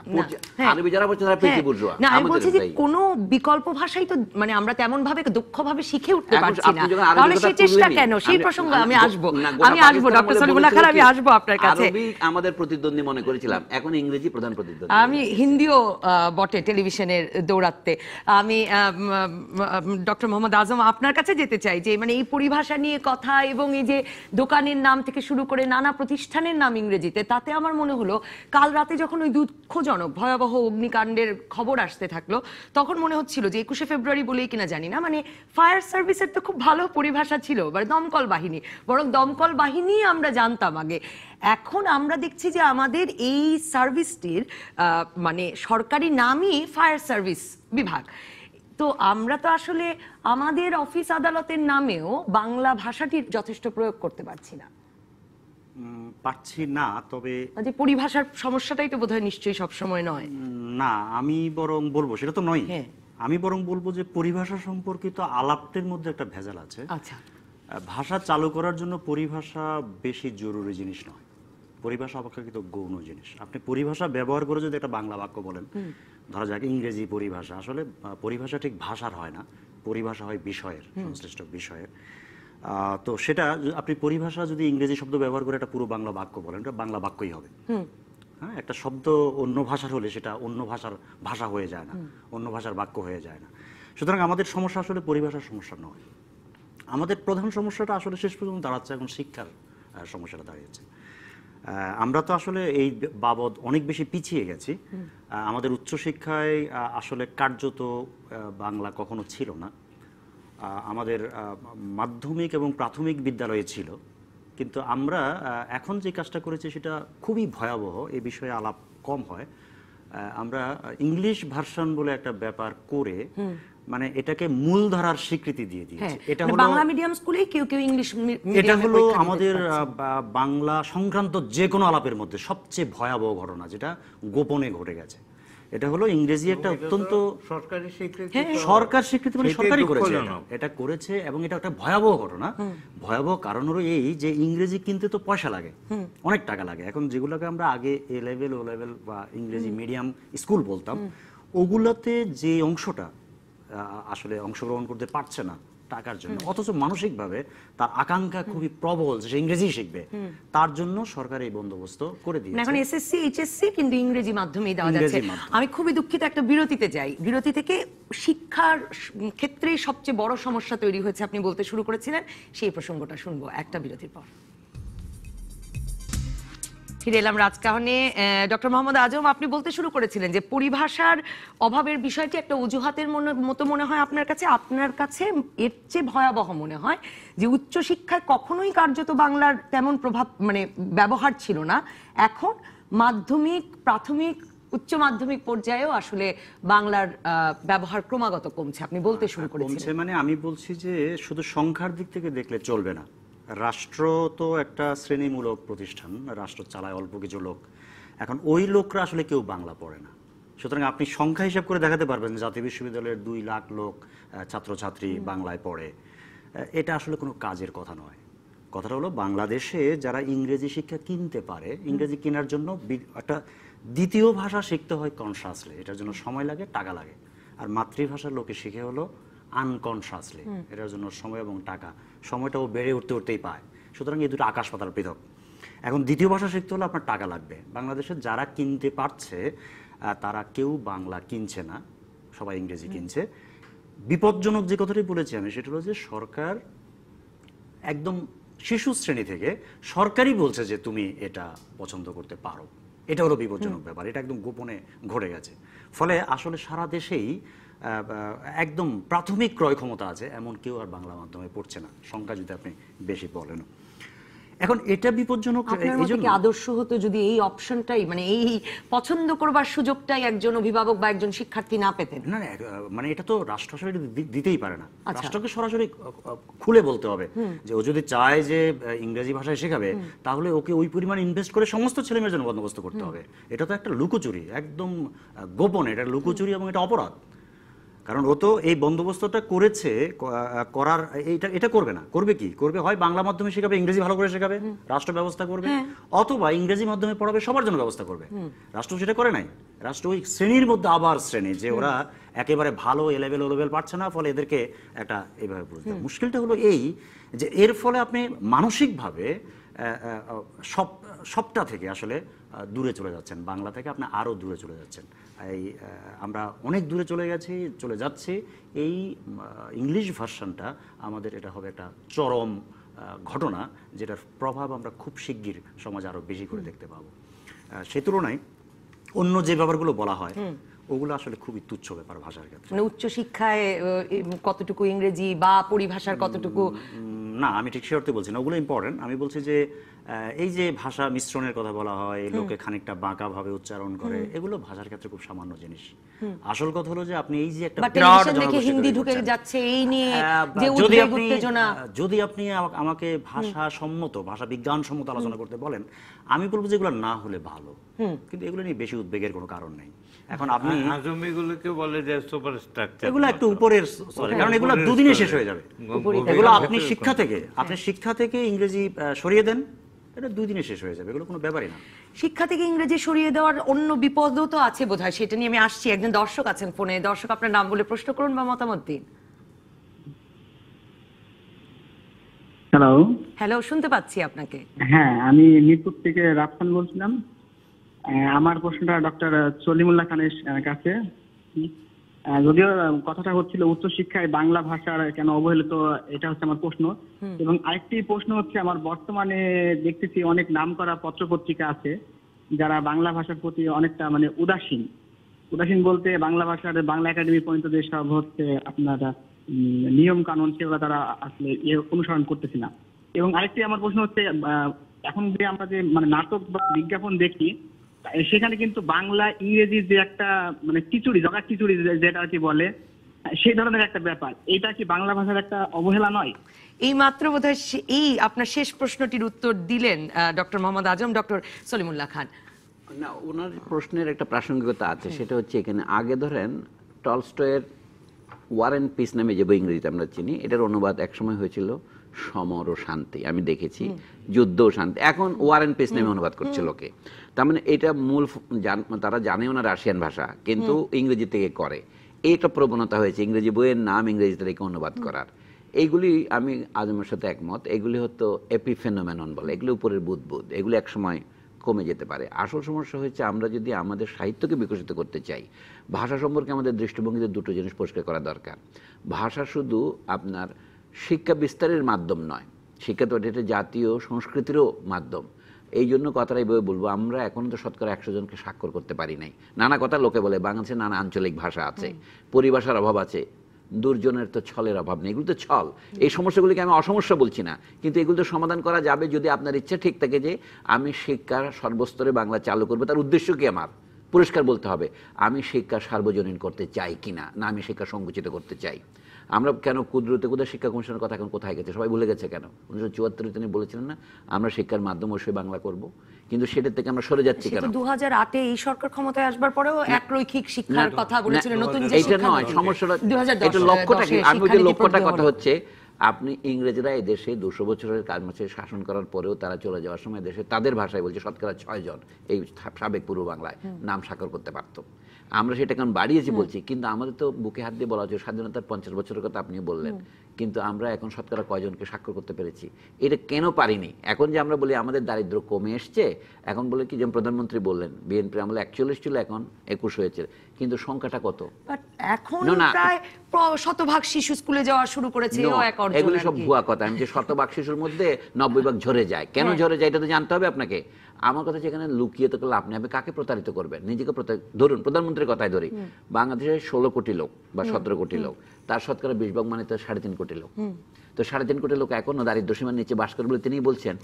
আরবি যারা পড়ছে তারা পেটি বুর্জোয়া। না, আমি বলছি যে কোনো বিকল্প ভাষাই তো মানে আমরা তেমন ভাবে দক্ষভাবে শিখে উঠতে পারছি না। তাহলে সেই চেষ্টা কেন? সেই প্রসঙ্গে আমি আসবো ডক্টর সলিমুল্লাহ খান, আমি আসবো আপনার কাছে। আরবি আমাদের প্রতিদ্বন্দ্বী মনে করেছিলাম, এখন ইংরেজি প্রধান প্রতিদ্বন্দ্বী। আমি হিন্দিও বটে টেলিভিশনের দৌড়াতে। আমি ডক্টর মোহাম্মদ আজম আপনার কাছে যেতে চাই যে মানে এই পরিভাষা নিয়ে কথা, এবং এই যে দোকানের নাম থেকে শুরু করে নানা প্রতিষ্ঠানের নাম ইংরেজিতে, তাতে আমার মনে হলো কাল রাতে যখন ওই দুঃখজনক ভয়াবহ অগ্নিকাণ্ডের খবর আসতে থাকলো, তখন মনে হচ্ছিল যে 21শে ফেব্রুয়ারি বলেই কিনা জানি না, মানে ফায়ার সার্ভিসের তো খুব ভালো পরিভাষা ছিল, মানে দমকল বাহিনী, বরং দমকল বাহিনী আমরা জানতাম আগে। এখন আমরা দেখছি যে আমাদের এই সার্ভিসটির মানে সরকারি নামই ফায়ার সার্ভিস বিভাগ। তো আমরা তো আসলে আমাদের অফিস আদালতের নামেও বাংলা ভাষাটির যথেষ্ট প্রয়োগ করতে পারছি না। পারছি না, তবে যে পরিভাষার সমস্যাটাই তো বোধহয় নিশ্চয়ই সবসময় নয়। না, আমি বরং বলবো সেটা তো নয়। আমি বরং বলবো যে পরিভাষা সম্পর্কিত আলাপের মধ্যে একটা ভেজাল আছে। আচ্ছা, ভাষা চালু করার জন্য পরিভাষা বেশি জরুরি জিনিস নয়, পরিভাষা অপেক্ষাকৃত গৌণ জিনিস। আপনি পরিভাষা ব্যবহার করে যদি একটা বাংলা বাক্য বলেন, ধরা যাক ইংরেজি পরিভাষা, আসলে পরিভাষা ঠিক ভাষার হয় না, পরিভাষা হয় বিষয়ের, সংশ্লিষ্ট বিষয়ের। তো সেটা আপনি পরিভাষা যদি ইংরেজি শব্দ ব্যবহার করে একটা পুরো বাংলা বাক্য বলেন, এটা বাংলা বাক্যই হবে। হ্যাঁ, একটা শব্দ অন্য ভাষার হলে সেটা অন্য ভাষার ভাষা হয়ে যায় না, অন্য ভাষার বাক্য হয়ে যায় না। সুতরাং আমাদের সমস্যা আসলে পরিভাষার সমস্যা নয়। আমাদের প্রধান সমস্যাটা আসলে শেষ পর্যন্ত দাঁড়াচ্ছে এখন শিক্ষার সমস্যাটা দাঁড়িয়েছে। আমরা তো আসলে এই বাবদ অনেক বেশি পিছিয়ে গেছি। আমাদের উচ্চশিক্ষায় আসলে কার্যত বাংলা কখনো ছিল না। আমাদের মাধ্যমিক এবং প্রাথমিক বিদ্যালয়ে ছিল, কিন্তু আমরা এখন যে কাজটা করেছি সেটা খুবই ভয়াবহ। এই বিষয়ে আলাপ কম হয়। আমরা ইংলিশ ভার্সন বলে একটা ব্যাপার করে মানে এটাকে মূলধারার স্বীকৃতি দিয়ে দিয়েছি। এটা হলো বাংলা মিডিয়াম স্কুলেই কেউ কেউ ইংলিশ এটা হলো আমাদের বাংলা সংক্রান্ত যে কোনো আলাপের মধ্যে সবচেয়ে ভয়াবহ ঘটনা, যেটা গোপনে ঘটে গেছে। এটা হলো ইংরেজি একটা অত্যন্ত সরকারি স্বীকৃতি, সরকার স্বীকৃতি মানে সরকারি করেছে, এটা করেছে, এবং এটা একটা ভয়াবহ ঘটনা। ভয়াবহ কারণ হলো এই যে ইংরেজি কিনতে তো পয়সা লাগে, অনেক টাকা লাগে। এখন যেগুলোকে আমরা আগে এ লেভেল, ও লেভেল বা ইংরেজি মিডিয়াম স্কুল বলতাম, ওগুলোতে যে অংশটা আসলে অংশগ্রহণ করতে পারছে না টাকার জন্য, অথচ মানসিকভাবে তার আকাঙ্ক্ষা খুবই প্রবল যে সে ইংরেজি শিখবে, তার জন্য সরকার এই বন্দোবস্ত করে দিয়েছে। এখন এসএসসি এইচএসসি কিন্তু ইংরেজি মাধ্যমেই দেওয়া ইংরেজি যাচ্ছে। মাধ্যমে। আমি খুবই দুঃখিত, একটা বিরতিতে যাই। বিরতি থেকে শিক্ষার ক্ষেত্রেই সবচেয়ে বড় সমস্যা তৈরি হয়েছে আপনি বলতে শুরু করেছিলেন, সেই প্রসঙ্গটা শুনবো একটা বিরতির পর। ফিরে এলাম রাজকাহনে। ডক্টর মোহাম্মদ আজম, আপনি বলতে শুরু করেছিলেন যে পরিভাষার অভাবের বিষয়টি একটা অজুহাতের মতো মনে হয় আপনার কাছে। আপনার কাছে এর চেয়ে ভয়াবহ মনে হয় যে উচ্চশিক্ষায় কখনোই কার্যত বাংলার তেমন প্রভাব মানে ব্যবহার ছিল না, এখন মাধ্যমিক, প্রাথমিক, উচ্চ মাধ্যমিক পর্যায়েও আসলে বাংলার ব্যবহার ক্রমাগত কমছে, আপনি বলতে শুরু কমছে করেছিলেন। মানে আমি বলছি যে শুধু সংখ্যার দিক থেকে দেখলে চলবে না। রাষ্ট্র তো একটা শ্রেণীমূলক প্রতিষ্ঠান, রাষ্ট্র চালায় অল্প কিছু লোক, এখন ওই লোকরা আসলে কেউ বাংলা পড়ে না। সুতরাং আপনি সংখ্যা হিসাব করে দেখাতে পারবেন জাতীয় বিশ্ববিদ্যালয়ের 2 লাখ লোক ছাত্রছাত্রী বাংলায় পড়ে, এটা আসলে কোনো কাজের কথা নয়। কথাটা হলো বাংলাদেশে যারা ইংরেজি শিক্ষা কিনতে পারে, ইংরেজি কেনার জন্য একটা দ্বিতীয় ভাষা শিখতে হয় কনসাসলি, এটার জন্য সময় লাগে, টাকা লাগে। আর মাতৃভাষার লোকে শিখে হলো আনকনসাসলি, এটার জন্য সময় এবং টাকা, সময়টাও বেড়ে উঠতে উঠতেই পায়। সুতরাং এই দুটো আকাশ পাতাল পৃথক। এখন দ্বিতীয় ভাষা শিখতে হলে আপনার টাকা লাগবে। বাংলাদেশে যারা কিনতে পারছে তারা কেউ বাংলা কিনছে না, সবাই ইংরেজি কিনছে। বিপজ্জনক যে কথাটি বলেছি আমি, সেটা হলো যে সরকার একদম শিশু শ্রেণী থেকে সরকারই বলছে যে তুমি এটা পছন্দ করতে পারো, এটা হলো বিপজ্জনক ব্যাপার। এটা একদম গোপনে ঘটে গেছে। ফলে আসলে সারা দেশেই একদম প্রাথমিক ক্রয় ক্ষমতা আছে এমন কেউ আর বাংলা মাধ্যমে পড়ছে না, সংখ্যা যদি আপনি বেশি বলেন। এখন এটা বিপজ্জনক। আপনার মতে কি আদর্শ হতো যদি এই অপশনটাই, মানে এই পছন্দ করবার সুযোগটাই একজন অভিভাবক বা একজন শিক্ষার্থী না পেতেন? না না, মানে এটা তো রাষ্ট্র আসলে দিতেই পারে না। রাষ্ট্রকে সরাসরি খুলে বলতে হবে যে ও যদি চায় যে ইংরেজি ভাষায় শেখাবে, তাহলে ওকে ওই পরিমাণ ইনভেস্ট করে সমস্ত ছেলেমেয়ের জন্য বন্দোবস্ত করতে হবে। এটা তো একটা লুকোচুরি, একদম গোপনে, এটা লুকোচুরি এবং এটা অপরাধ। কারণ ও তো এই বন্দোবস্তটা করেছে, করার এটা করবে না, করবে কি করবে? হয় বাংলা মাধ্যমে শেখাবে, ইংরেজি ভালো করে শেখাবে, রাষ্ট্র ব্যবস্থা করবে, অথবা ইংরেজি মাধ্যমে পড়াবে, সবার জন্য ব্যবস্থা করবে। রাষ্ট্র সেটা করে নাই। রাষ্ট্র ওই শ্রেণীর মধ্যে আবার শ্রেণী, যে ওরা একেবারে ভালো এ লেভেল পারছে না, ফলে এদেরকে একটা এইভাবে বুঝতে। মুশকিলটা হলো এই যে এর ফলে আপনি মানসিকভাবে সবটা থেকে আসলে দূরে চলে যাচ্ছেন, বাংলা থেকে আপনি আরও দূরে চলে যাচ্ছেন। এই আমরা অনেক দূরে চলে যাচ্ছি। এই ইংলিশ ভার্সনটা আমাদের, এটা হবে একটা চরম ঘটনা, যেটার প্রভাব আমরা খুব শিগগির সমাজে আরও বেশি করে দেখতে পাবো। সে তুলনায় অন্য যে ব্যাপারগুলো বলা হয় ওগুলো আসলে খুবই তুচ্ছ ব্যাপার ভাষার ক্ষেত্রে। মানে উচ্চশিক্ষায় কতটুকু ইংরেজি বা পরিভাষার কতটুকু, না আমি ঠিক সে অর্থে বলছি না, ওগুলো ইম্পর্টেন্ট। আমি বলছি যে এই যে ভাষা মিশ্রণের কথা বলা হয়, লোকে খানিকটা বাঁকা ভাবে উচ্চারণ করে, এগুলো ভাষার ক্ষেত্রে খুব সামান্য জিনিস। আসল কথা হলো যে আপনি এই যে একটা হিন্দি ঢুকে যাচ্ছে এই নিয়ে যে উত্তেজনা, যদি আপনি আমাকে ভাষা সম্মত, ভাষা বিজ্ঞান সম্মত আলোচনা করতে বলেন, আমি বলবো যে এগুলো না হলে ভালো, কিন্তু এগুলো নিয়ে বেশি উদ্বেগের কোনো কারণ নেই। এখন আপনি আজমিগুলোকে বলে যে সুপার স্ট্রাকচার, এগুলো একটু উপরের, কারণ এগুলো দুদিনে শেষ হয়ে যাবে। এগুলো আপনি শিক্ষা থেকে ইংরেজি সরিয়ে দেন, এটা 2 দিনে শেষ হয়ে যাবে, এগুলো কোনো ব্যাপারই না। শিক্ষা থেকে ইংরেজি সরিয়ে দেওয়ার অন্য বিপদও তো আছে বোধহয়, সেটা নিয়ে আমি আসছি। একজন দর্শক আছেন ফোনে। দর্শক, আপনার নাম বলে প্রশ্ন করুন বা মতামত দিন। হ্যালো। হ্যালো, শুনতে পাচ্ছি আপনাকে। হ্যাঁ, আমি মিরপুর থেকে রাফসান বলছিলাম। আমার প্রশ্নটা ডক্টর সলিমুল্লাহ খানের কাছে। যদিও কথাটা হচ্ছিল উচ্চশিক্ষায় বাংলা ভাষার কেন অবহেলিত, এটা হচ্ছে আমার প্রশ্ন। এবং আরেকটি প্রশ্ন হচ্ছে, আমার বর্তমানে দেখতেছি অনেক নামকরা পত্রপত্রিকা আছে যারা বাংলা ভাষার প্রতি অনেকটা মানে উদাসীন বলতে বাংলা ভাষার বাংলা একাডেমি পর্যন্ত যেসব হচ্ছে আপনার নিয়ম কানুন, সেগুলো তারা আসলে অনুসরণ করতেছে না। এবং আরেকটি আমার প্রশ্ন হচ্ছে, এখন যে আমরা যে মানে নাটক বা বিজ্ঞাপন দেখি, সেখানে কিন্তু বাংলা ইংরেজির যে একটা মানে জগা খিচুড়ি যেটা আর কি বলে, সেই ধরনের একটা ব্যাপার, এটা কি বাংলা ভাষার একটা অবহেলা নয়? এই মাত্র বোধহয় এই আপনার শেষ প্রশ্নটির উত্তর দিলেন ডক্টর মোহাম্মদ আজম। ডক্টর সলিমুল্লাহ খান, না, ওনার প্রশ্নের একটা প্রাসঙ্গিকতা আছে। সেটা হচ্ছে এখানে আগে ধরেন টলস্টয়ের ওয়ার অ্যান্ড পিস নামে যে বই ইংরেজিতে আমরা চিনি, এটার অনুবাদ একসময় হয়েছিল সমর ও শান্তি, আমি দেখেছি, যুদ্ধ ও শান্তি। এখন ওয়ার অ্যান্ড পিস নামে অনুবাদ করছে লোকে। তার মানে এটা মূল তারা জানেও না রাশিয়ান ভাষা, কিন্তু ইংরেজি থেকে করে। এইটা প্রবণতা হয়েছে ইংরেজি বইয়ের নাম ইংরেজিতে রেখে অনুবাদ করার। এইগুলি আমি আজমের সাথে একমত, এগুলি হতো এপিফেনোমেনন বলে, এগুলি উপরের বুদবুদ, এগুলি একসময় কমে যেতে পারে। আসল সমস্যা হচ্ছে আমরা যদি আমাদের সাহিত্যকে বিকশিত করতে চাই, ভাষা সম্পর্কে আমাদের দৃষ্টিভঙ্গিতে দুটো জিনিস পরিষ্কার করা দরকার। ভাষা শুধু আপনার শিক্ষা বিস্তারের মাধ্যম নয়, শিক্ষা তো এটা জাতীয় সংস্কৃতিরও মাধ্যম। এই জন্য কথাটা এইভাবে বলবো, আমরা এখন তো শতকরা 100 জনকে স্বাক্ষর করতে পারি নাই। নানা কথা লোকে বলে, বাংলাদেশে নানা আঞ্চলিক ভাষা আছে, পরিভাষার অভাব আছে, দুর্জনের তো ছলের অভাব নেই, এগুলো তো ছল। এই সমস্যাগুলিকে আমি অসমস্যা বলছি না, কিন্তু এগুলো তো সমাধান করা যাবে যদি আপনার ইচ্ছা ঠিক থাকে যে আমি শিক্ষার সর্বস্তরে বাংলা চালু করবো। তার উদ্দেশ্য কি? আমার পরিষ্কার বলতে হবে, আমি শিক্ষা সার্বজনীন করতে চাই কিনা, না আমি শিক্ষা সংকুচিত করতে চাই। আমরা কেন কুদরতে কুদরত শিক্ষা কমিশনের কথা এখন কোথায় গেছে, সবাই ভুলে গেছে কেন? 1974 তিনি বলেছিলেন না আমরা শিক্ষার মাধ্যম অবশ্যই বাংলা করব, কিন্তু সেটার থেকে আমরা সরে যাচ্ছি কেন? 2008-এ এই সরকার ক্ষমতায় আসবার পরেও একরৈখিক শিক্ষার কথা বলেছিলেন, নতুন যে এইটা নয় সমস্যাটা, এটা লক্ষ্যটা কি? আমি যে লক্ষ্যটা কথা হচ্ছে, আপনি ইংরেজরা এই দেশে 200 বছরের কাছে শাসন করার পরেও তারা চলে যাওয়ার সময় দেশে তাদের ভাষায় বলছে শতকরা 6 জন এই সাবেক পূর্ব বাংলায় নাম স্বাক্ষর করতে পারতো। আমরা সেটা কেন বাড়িয়েছি বলছি, কিন্তু আমাদের তো বুকে হাত দিয়ে বলা হচ্ছে স্বাধীনতার 50 বছরের কথা আপনি বললেন, কিন্তু আমরা এখন শতকরা কয়জনকে স্বাক্ষর করতে পেরেছি? এটা কেন পারিনি? এখন যে আমরা বলি আমাদের দারিদ্র্য কমে এসছে, এখন বলে কি, যেমন প্রধানমন্ত্রী বললেন বিএনপি আমলে 41 ছিল, এখন 21 হয়েছে, কিন্তু সংখ্যাটা কত? এখন প্রায় শতভাগ শিশু স্কুলে যাওয়া শুরু করেছে, এগুলো সব ভুয়া কথা। আমি যে শতভাগ শিশুর মধ্যে 90 ভাগ ঝরে যায়, কেন ঝরে যায় এটা তো জানতে হবে আপনাকে। আমার কথা যেখানে লুকিয়ে তো করলে আপনি কাকে প্রতারিত করবেন? নিজেকে ধরুন প্রধানমন্ত্রীর কথাই ধরি, বাংলাদেশে 16 কোটি লোক বা 17 কোটি লোক, তার শতকরা 20 ভাগ মানে তো 3.5 কোটি লোক। তো 3.5 কোটি লোক এখনো দারিদ্র সীমার নিচে বাস করে বলে তিনি বলছেন।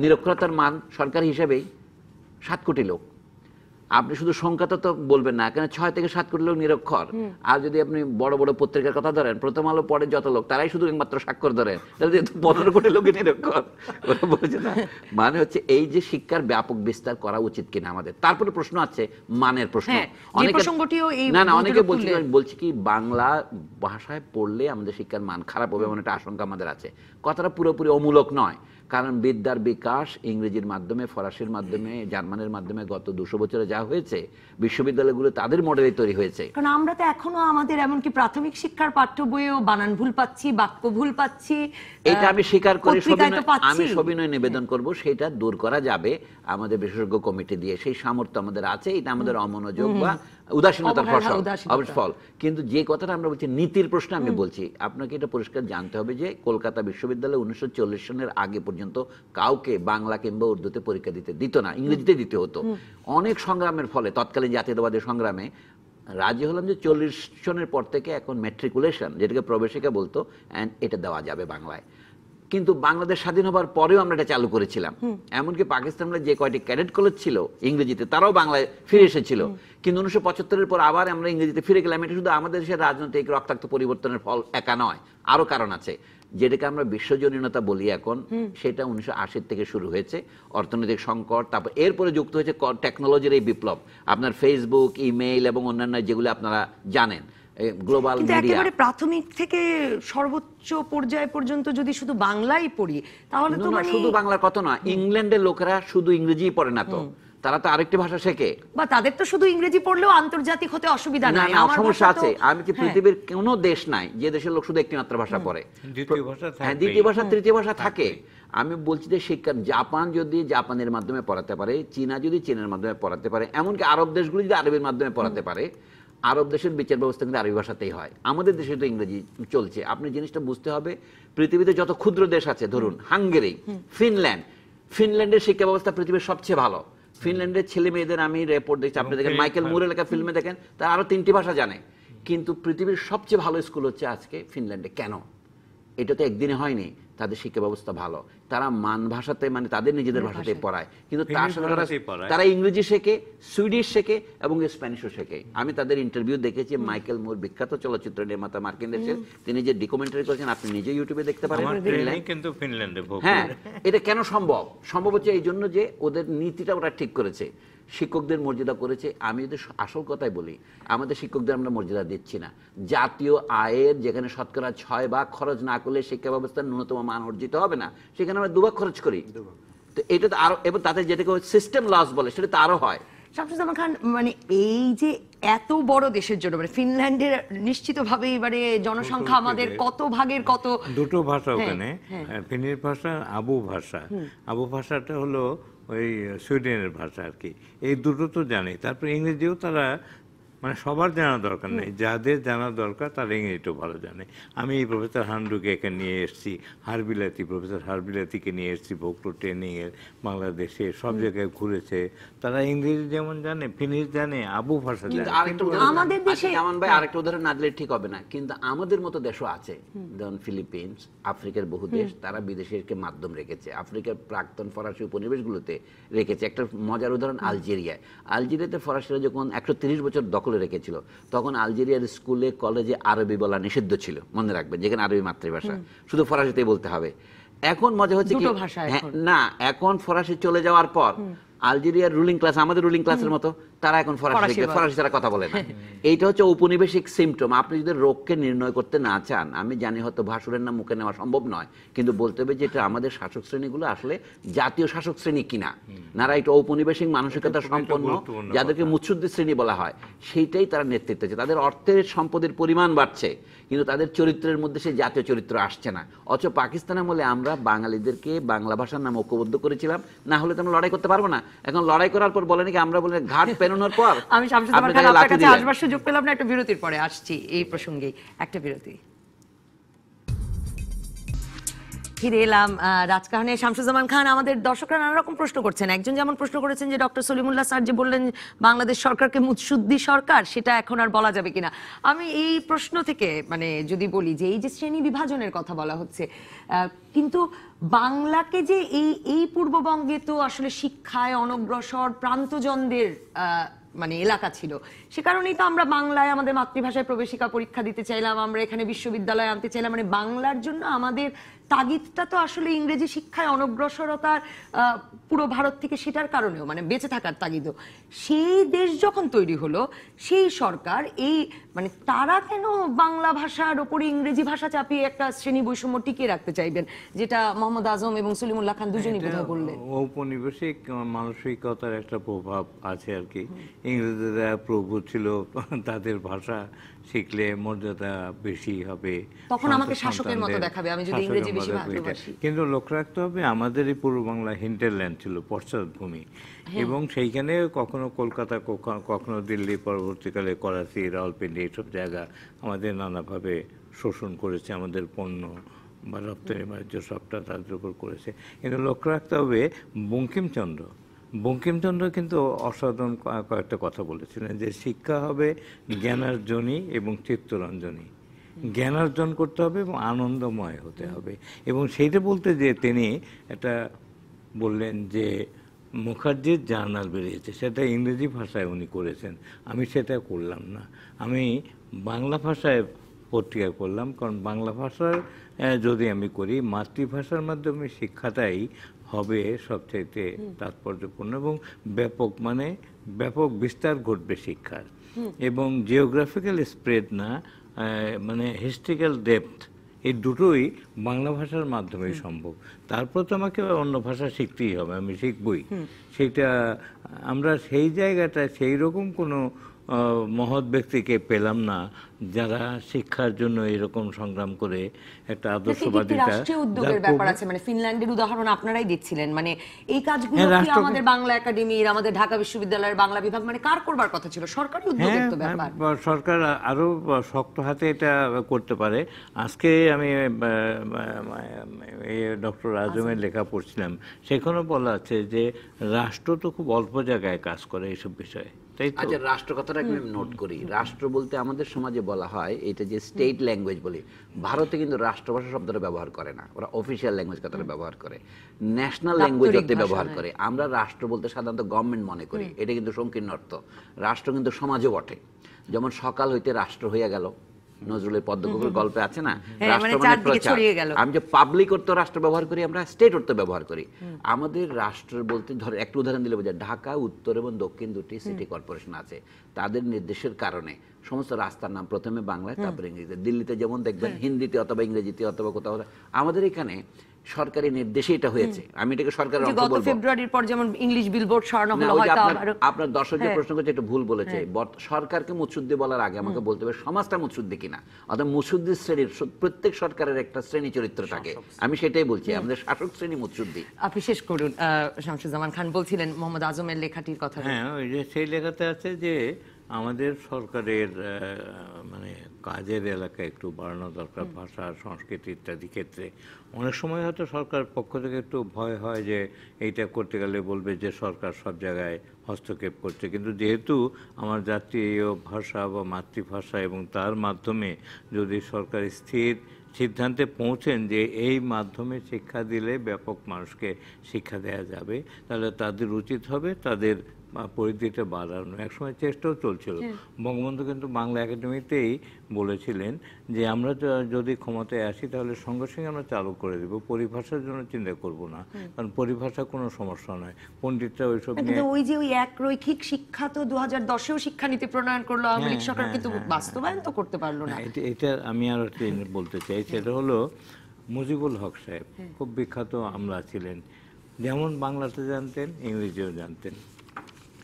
নিরক্ষরতার মান সরকারি হিসেবেই 7 কোটি লোক। আপনি শুধু সংখ্যা তো বলবেন না, কেন 6 থেকে 7 কোটি লোক নিরক্ষর। আর যদি আপনি বড় বড় পত্রিকার কথা ধরেন, প্রথম আলো পড়ে যত লোক তারাই শুধু একমাত্র স্বাক্ষর ধরেন, তাহলে 15 কোটি লোক নিরক্ষর। ওরা বলছে না, মানে হচ্ছে এই যে শিক্ষার ব্যাপক বিস্তার করা উচিত কিনা আমাদের। তারপরে প্রশ্ন আছে মানের প্রশ্ন। অনেকে বলছে কি বাংলা ভাষায় পড়লে আমাদের শিক্ষার মান খারাপ হবে, এমন একটা আশঙ্কা আমাদের আছে। কথাটা পুরোপুরি অমূলক নয়, কারণ বিদ্যার বিকাশ ইংরেজির মাধ্যমে, ফরাসির মাধ্যমে, জার্মানের মাধ্যমে গত 200 বছরে যা হয়েছে, বিশ্ববিদ্যালয়গুলো তাদের মডেলে তৈরি হয়েছে। কারণ আমরা তো এখনো আমাদের এমনকি প্রাথমিক শিক্ষার পাঠ্য বইয়েও বানান ভুল পাচ্ছি, বাক্য ভুল পাচ্ছি। এটা আমি স্বীকার করি, আমি সবিনয় নিবেদন করব, সেটা দূর করা যাবে আমাদের বিশেষজ্ঞ কমিটি দিয়ে। সেই সামর্থ্য আমাদের আছে, এটা আমাদের অমনোযোগ বা উদাসীনতার ফল। কিন্তু যে কথাটা আমরা বলছি নীতির প্রশ্নে, আমি বলছি আপনাকে এটা পরিষ্কার জানতে হবে যে কলকাতা বিশ্ববিদ্যালয় 1940 সনের আগে পর্যন্ত কাউকে বাংলা কিংবা উর্দুতে পরীক্ষা দিতে দিত না, ইংরেজিতে দিতে হতো। অনেক সংগ্রামের ফলে, তৎকালীন জাতীয়তাবাদের সংগ্রামে রাজি হলাম যে 40 সনের পর থেকে এখন ম্যাট্রিকুলেশন, যেটাকে প্রবেশিকা বলতো, এটা দেওয়া যাবে বাংলায়। কিন্তু বাংলাদেশ স্বাধীন হবার পরেও আমরা এটা চালু করেছিলাম। এমনকি পাকিস্তানের যে কয়টি ক্যাডেট কলেজ ছিল ইংরেজিতে, তারাও বাংলায় ফিরে এসেছিল। কিন্তু 1975-এর পর আবার আমরা ইংরেজিতে ফিরে গেলাম। এটা শুধু আমাদের দেশের রাজনৈতিক রক্তাক্ত পরিবর্তনের ফল একা নয়, আরো কারণ আছে। যেটাকে আমরা বিশ্বজনীনতা বলি এখন, সেটা 1980 থেকে শুরু হয়েছে, অর্থনৈতিক সংকট, তারপর এরপরে যুক্ত হয়েছে টেকনোলজির এই বিপ্লব, আপনার ফেসবুক, ইমেইল এবং অন্যান্য যেগুলো আপনারা জানেন, গ্লোবাল মিডিয়া। একেবারে প্রাথমিক থেকে সর্বোচ্চ পর্যায় পর্যন্ত যদি শুধু বাংলাই পড়ি, তাহলে তো মানে শুধু বাংলার কথা না, ইংল্যান্ডের লোকেরা শুধু ইংরেজিই পড়ে না তো, তারা তো আরেকটি ভাষা শেখে। বা তাদের তো শুধু ইংরেজি পড়লেও আন্তর্জাতিক হতে অসুবিধা নাই। আমার সমস্যা আছে, আমি কি পৃথিবীর কোনো দেশ নাই যে দেশের লোক শুধু একটি মাত্র ভাষা পড়ে, দ্বিতীয় ভাষা তৃতীয় ভাষা থাকে। আমি বলছি যে শিক্ষা, জাপান যদি জাপানের মাধ্যমে পড়াতে পারে, চীনা যদি চীনের মাধ্যমে পড়াতে পারে, এমনকি আরব দেশগুলি যদি আরবের মাধ্যমে পড়াতে পারে, আরব দেশের বিচার ব্যবস্থা কিন্তু আরবি ভাষাতেই হয়, আমাদের দেশে তো ইংরেজি চলছে। আপনি জিনিসটা বুঝতে হবে, পৃথিবীতে যত ক্ষুদ্র দেশ আছে, ধরুন হাঙ্গেরি, ফিনল্যান্ডের শিক্ষা ব্যবস্থা পৃথিবীর সবচেয়ে ভালো। ফিনল্যান্ডের ছেলে মেয়েদের আমি রিপোর্ট দেখছি, আপনি দেখেন মাইকেল মুরের লেখা ফিল্মে দেখেন, তারা আরো 3টি ভাষা জানে। কিন্তু পৃথিবীর সবচেয়ে ভালো স্কুল হচ্ছে আজকে ফিনল্যান্ডে। কেন? এটা তো একদিনে হয়নি। তাদের শিক্ষা ব্যবস্থা ভালো, তারা মান ভাষাতে, মানে তাদের নিজেদের ভাষাতে পড়ায়, কিন্তু তার সাথে তারা ইংরেজি শেখে, সুইডিশ শেখে এবং স্প্যানিশও শেখে। আমি তাদের ইন্টারভিউ দেখেছি। মাইকেল মুর বিখ্যাত চলচ্চিত্র নির্মাতা, মার্কিন দেশের, তিনি যে ডকুমেন্টারি করেছেন, আপনি নিজে ইউটিউবে দেখতে পারেন। হ্যাঁ, এটা কেন সম্ভব? সম্ভব হচ্ছে এই জন্য যে ওদের নীতিটা ওরা ঠিক করেছে, শিক্ষকদের মর্যাদা করেছে। আমি যদি আসল কথাই বলি, আমাদের শিক্ষকদের আমরা মর্যাদা দিচ্ছি না। জাতীয় আয়ের যেখানে শতকরা 6 ভাগ খরচ না করলে শিক্ষা ব্যবস্থার ন্যূনতম মান অর্জিত হবে না, সেখানে আমরা 2 ভাগ খরচ করি। তো এটা তো আরো, এবং তাতে যেটাকে সিস্টেম লস বলে, সেটা তো আরো হয়। শামসুজ্জামান খান, মানে এই যে এত বড় দেশের জন্য, মানে ফিনল্যান্ডের নিশ্চিতভাবেই মানে জনসংখ্যা আমাদের কত ভাগের কত, দুটো ভাষা হ্যাঁ, ওখানে, হ্যাঁ। ফিনের ভাষা আবু ভাষা। আবু ভাষাটা হলো ওই সুইডেনের ভাষা আর কি। এই দুটো তো জানে, তারপরে ইংরেজিও তারা, মানে সবার জানা দরকার নেই, যাদের জানা দরকার তারা ইংরেজিটাও ভালো জানে। আমি এই প্রফেসর হান্ডুকে এখানে নিয়ে এসেছি, প্রফেসর হারবিলাতিকে নিয়ে এসেছি ভোক্টো ট্রেনিংয়ের, বাংলাদেশে সব জায়গায় ঘুরেছে। তারা ইংরেজি যেমন জানে, ফিনিশ জানে, আবু ভাষা জানে। কিন্তু আরেকটা উদাহরণ, আমাদের দেশে- জামান ভাই আরেকটা উদাহরণ না দিলে ঠিক হবে না, কিন্তু আমাদের মতো দেশও আছে, যেমন ফিলিপিন্স, আফ্রিকার বহু দেশ, তারা বিদেশিকে মাধ্যম রেখেছে, আফ্রিকার প্রাক্তন ফরাসি উপনিবেশগুলোতে রেখেছে। একটা মজার উদাহরণ আলজেরিয়াতে ফরাসিরা যখন 130 বছর দখলে রেখেছিল, তখন আলজেরিয়ার স্কুলে কলেজে আরবি বলা নিষিদ্ধ ছিল, মনে রাখবেন, যেখানে আরবি মাতৃভাষা, শুধু ফরাসিতেই বলতে হবে। এখন মজা হচ্ছে কি, দুটো ভাষা হ্যাঁ, এখন। না, এখন ফরাসি চলে যাওয়ার পর আলজেরিয়ার রুলিং ক্লাস, আমাদের রুলিং ক্লাসের মতো, তারা এখন ফরাসি ফরাসি বলে। ফরাসি তারা কথা বলে না। এইটা হচ্ছে ঔপনিবেশিক সিমটম। আপনি যদি রোগকে নির্ণয় করতে না চান, আমি জানি হয়তো ভাসুরের নাম মুখে নেওয়া সম্ভব নয়, কিন্তু বলতে হবে যে এটা আমাদের শাসক শ্রেণীগুলো আসলে জাতীয় শাসক শ্রেণী কিনা, নারা এটা ঔপনিবেশিক মানসিকতা সম্পন্ন, গুরুত্বপূর্ণ যাদেরকে কথা। মুৎসুদ্দি শ্রেণী বলা হয়, সেইটাই তারা নেতৃত্ব দিচ্ছে। তাদের অর্থের সম্পদের পরিমাণ বাড়ছে, কিন্তু তাদের চরিত্রের মধ্যে সেই জাতীয় চরিত্র আসছে না। অথচ পাকিস্তানের আমলে আমরা বাঙালিদেরকে বাংলা ভাষার নাম ঐক্যবদ্ধ করেছিলাম, না হলে তো আমরা লড়াই করতে পারবো না। এখন লড়াই করার পর বলে নাকি আমরা বলে ঘাট পেরোনোর পর আমি শামসুজ্জামান আপনি খান তাকে আপনার লাথি কাছে দিলেন। আসবার সুযোগ পেলাম না, একটা বিরতির পরে আসছি এই প্রসঙ্গে, একটা বিরতি। ফিরে এলাম রাজকাহনে। শামসুজ্জামান খান, আমাদের দর্শকরা নানা রকম প্রশ্ন করছেন। একজন যেমন প্রশ্ন করেছেন যে ডক্টর সলিমুল্লাহ স্যার যে বললেন বাংলাদেশ সরকারকে মুৎসুদ্দি সরকার, সেটা এখন আর বলা যাবে কিনা। আমি এই প্রশ্ন থেকে মানে যদি বলি যে এই যে শ্রেণী বিভাজনের কথা বলা হচ্ছে, কিন্তু বাংলাকে যে এই পূর্ববঙ্গে তো আসলে শিক্ষায় অনগ্রসর প্রান্তজনদের মানে এলাকা ছিল, সে কারণেই তো আমরা বাংলায় আমাদের মাতৃভাষায় প্রবেশিকা পরীক্ষা দিতে চাইলাম, আমরা এখানে বিশ্ববিদ্যালয়ে আনতে চাইলাম, মানে বাংলার জন্য আমাদের তাগিদটা তো আসলে ইংরেজি শিক্ষায় অনগ্রসরতার পুরো ভারত থেকে সেটার কারণেও, মানে বেঁচে থাকার তাগিদও। সেই দেশ যখন তৈরি হলো, সেই সরকার এই মানে তারা কেন বাংলা ভাষার ওপরে ইংরেজি ভাষা চাপিয়ে একটা শ্রেণী বৈষম্য টিকিয়ে রাখতে চাইবেন, যেটা মোহাম্মদ আজম এবং সলিমুল্লাহ খান দুজনই বোধহয় বললেন। ঔপনিবেশিক মানসিকতার একটা প্রভাব আছে আর কি। ইংরেজরা প্রভু ছিল, তাদের ভাষা শিখলে মর্যাদা বেশি হবে, তখন আমাকে শাসকের মতো সন্তানদের দেখাবে, আমি যদি শাসকের ইংরেজি বেশি মতো এটা। ভালোবাসি। কিন্তু লক্ষ্য রাখতে হবে, আমাদের এই পূর্ব বাংলা হিন্টারল্যান্ড ছিল, পশ্চাৎভূমি, এবং সেইখানে কখনো কলকাতা, কখনো দিল্লি, পরবর্তীকালে করাচি, রাওয়ালপিন্ডি, এইসব জায়গা আমাদের নানাভাবে শোষণ করেছে, আমাদের পণ্য বা রপ্তানি বাণিজ্য সবটা তাদের উপর করেছে। কিন্তু লক্ষ্য রাখতে হবে, বঙ্কিমচন্দ্র কিন্তু অসাধারণ কয়েকটা কথা বলেছিলেন, যে শিক্ষা হবে জ্ঞানার্জনী এবং চিত্তরঞ্জনী। জ্ঞানার্জন করতে হবে এবং আনন্দময় হতে হবে। এবং সেইটা বলতে যে তিনি একটা বললেন যে মুখার্জির জার্নাল বেরিয়েছে, সেটা ইংরেজি ভাষায় উনি করেছেন, আমি সেটা করলাম না, আমি বাংলা ভাষায় পত্রিকা করলাম। কারণ বাংলা ভাষার যদি আমি করি, মাতৃভাষার মাধ্যমে শিক্ষাটাই হবে সবচাইতে তাৎপর্যপূর্ণ এবং ব্যাপক বিস্তার ঘটবে শিক্ষার, এবং জিওগ্রাফিক্যাল স্প্রেড না, মানে হিস্ট্রিক্যাল ডেপথ, এই দুটোই বাংলা ভাষার মাধ্যমেই সম্ভব। তারপর তো আমাকে অন্য ভাষা শিখতেই হবে, আমি শিখবই। সেটা আমরা সেই জায়গাটায় সেই রকম কোনো মহৎ ব্যক্তিকে পেলাম না যারা শিক্ষার জন্য এরকম সংগ্রাম করে একটা আদর্শবাদিতা। রাষ্ট্রীয় উদ্যোগের ব্যাপার আছে, মানে ফিনল্যান্ডের উদাহরণ আপনারাই দিচ্ছিলেন, মানে এই কাজগুলো কি আমাদের বাংলা একাডেমির, আমাদের ঢাকা বিশ্ববিদ্যালয়ের বাংলা বিভাগ মানে কার করবার কথা ছিল? সরকারি উদ্যোগের তো ব্যাপার। সরকার আরো শক্ত হাতে এটা করতে পারে। আজকে আমি ডক্টর আজমের লেখা পড়ছিলাম, সেখানেও বলা আছে যে রাষ্ট্র তো খুব অল্প জায়গায় কাজ করে এইসব বিষয়ে। আচ্ছা, রাষ্ট্র কথাটা আমি নোট করি। রাষ্ট্র বলতে আমাদের সমাজে বলা হয় এটা যে স্টেট ল্যাঙ্গুয়েজ বলি, ভারতে কিন্তু রাষ্ট্রভাষা শব্দটা ব্যবহার করে না, ওরা অফিসিয়াল ল্যাঙ্গুয়েজ কথাটা ব্যবহার করে, ন্যাশনাল ল্যাঙ্গুয়েজ ব্যবহার করে। আমরা রাষ্ট্র বলতে সাধারণত গভর্নমেন্ট মনে করি, এটা কিন্তু সংকীর্ণ অর্থ। রাষ্ট্র কিন্তু সমাজও বটে। যেমন সকাল হইতে রাষ্ট্র হইয়া গেল, নজরুলের পদ্মকুকুর গল্পে আছে না, রাষ্ট্র মানে প্রচার। আমি যে পাবলিক অর্থ রাষ্ট্র ব্যবহার করি, আমরা স্টেট অর্থ ব্যবহার করি। আমাদের রাষ্ট্র বলতে ধর একটা উদাহরণ দিলে বোঝা, ঢাকা উত্তর এবং দক্ষিণ দুটি সিটি কর্পোরেশন আছে, তাদের নির্দেশের কারণে সমস্ত রাস্তার নাম প্রথমে বাংলায় তারপরে ইংরেজিতে। দিল্লিতে যেমন দেখবেন হিন্দিতে অথবা ইংরেজিতে অথবা কোথাও। আমাদের এখানে সরকারি নির্দেশে এটা হয়েছে, আমি এটাকে সরকারের যে অংশ গত বলবো। ফেব্রুয়ারির পর যেমন ইংলিশ বিলবোর্ড সরানো না, হলো, ওই যে হয়তো আপনার- আবারও আপনার দর্শক যে হ্যাঁ। প্রশ্ন করছে একটু ভুল বলেছে। সরকারকে মুৎসুদ্দি বলার আগে আমাকে বলতে হবে সমাজটা মুৎসুদ্দি কিনা। অর্থাৎ মুৎসুদ্দি শ্রেণীর প্রত্যেক সরকারের একটা শ্রেণী চরিত্র থাকে, আমি সেটাই বলছি, আমাদের শাসক শ্রেণী মুৎসুদ্দি। আপনি শেষ করুন। শামসুজ্জামান খান বলছিলেন মোহাম্মদ আজমের লেখাটির কথা। হ্যাঁ, ওই যে সেই লেখাতে আছে যে আমাদের সরকারের মানে কাজের এলাকায় একটু বাড়ানো দরকার ভাষা, সংস্কৃতি ইত্যাদি ক্ষেত্রে। অনেক সময় হয়তো সরকার পক্ষ থেকে একটু ভয় হয় যে এইটা করতে গেলে বলবে যে সরকার সব জায়গায় হস্তক্ষেপ করছে, কিন্তু যেহেতু আমার জাতীয় ভাষা বা মাতৃভাষা এবং তার মাধ্যমে যদি সরকার স্থির সিদ্ধান্তে পৌঁছেন যে এই মাধ্যমে শিক্ষা দিলে ব্যাপক মানুষকে শিক্ষা দেওয়া যাবে, তাহলে তাদের উচিত হবে তাদের পরিধিটা বাড়ানো। একসময় চেষ্টাও চলছিল, বঙ্গবন্ধু কিন্তু বাংলা একাডেমিতেই বলেছিলেন যে আমরা যদি ক্ষমতায় আসি তাহলে সঙ্গে সঙ্গে আমরা চালু করে দেব, পরিভাষার জন্য চিন্তা করব না, কারণ পরিভাষা কোনো সমস্যা নয়। পণ্ডিতরা ওইসব নিয়ে কিন্তু ওই যে ওই এক রৈখিক শিক্ষা তো 2010-এও শিক্ষানীতি প্রণয়ন করলো আওয়ামী লীগ সরকার, কিন্তু বাস্তবায়ন তো করতে পারলো না। এটা আমি আর একটা জিনিস বলতে চাই, সেটা হলো মুজিবুল হক সাহেব খুব বিখ্যাত আমলা ছিলেন, যেমন বাংলাতে জানতেন ইংরেজিও জানতেন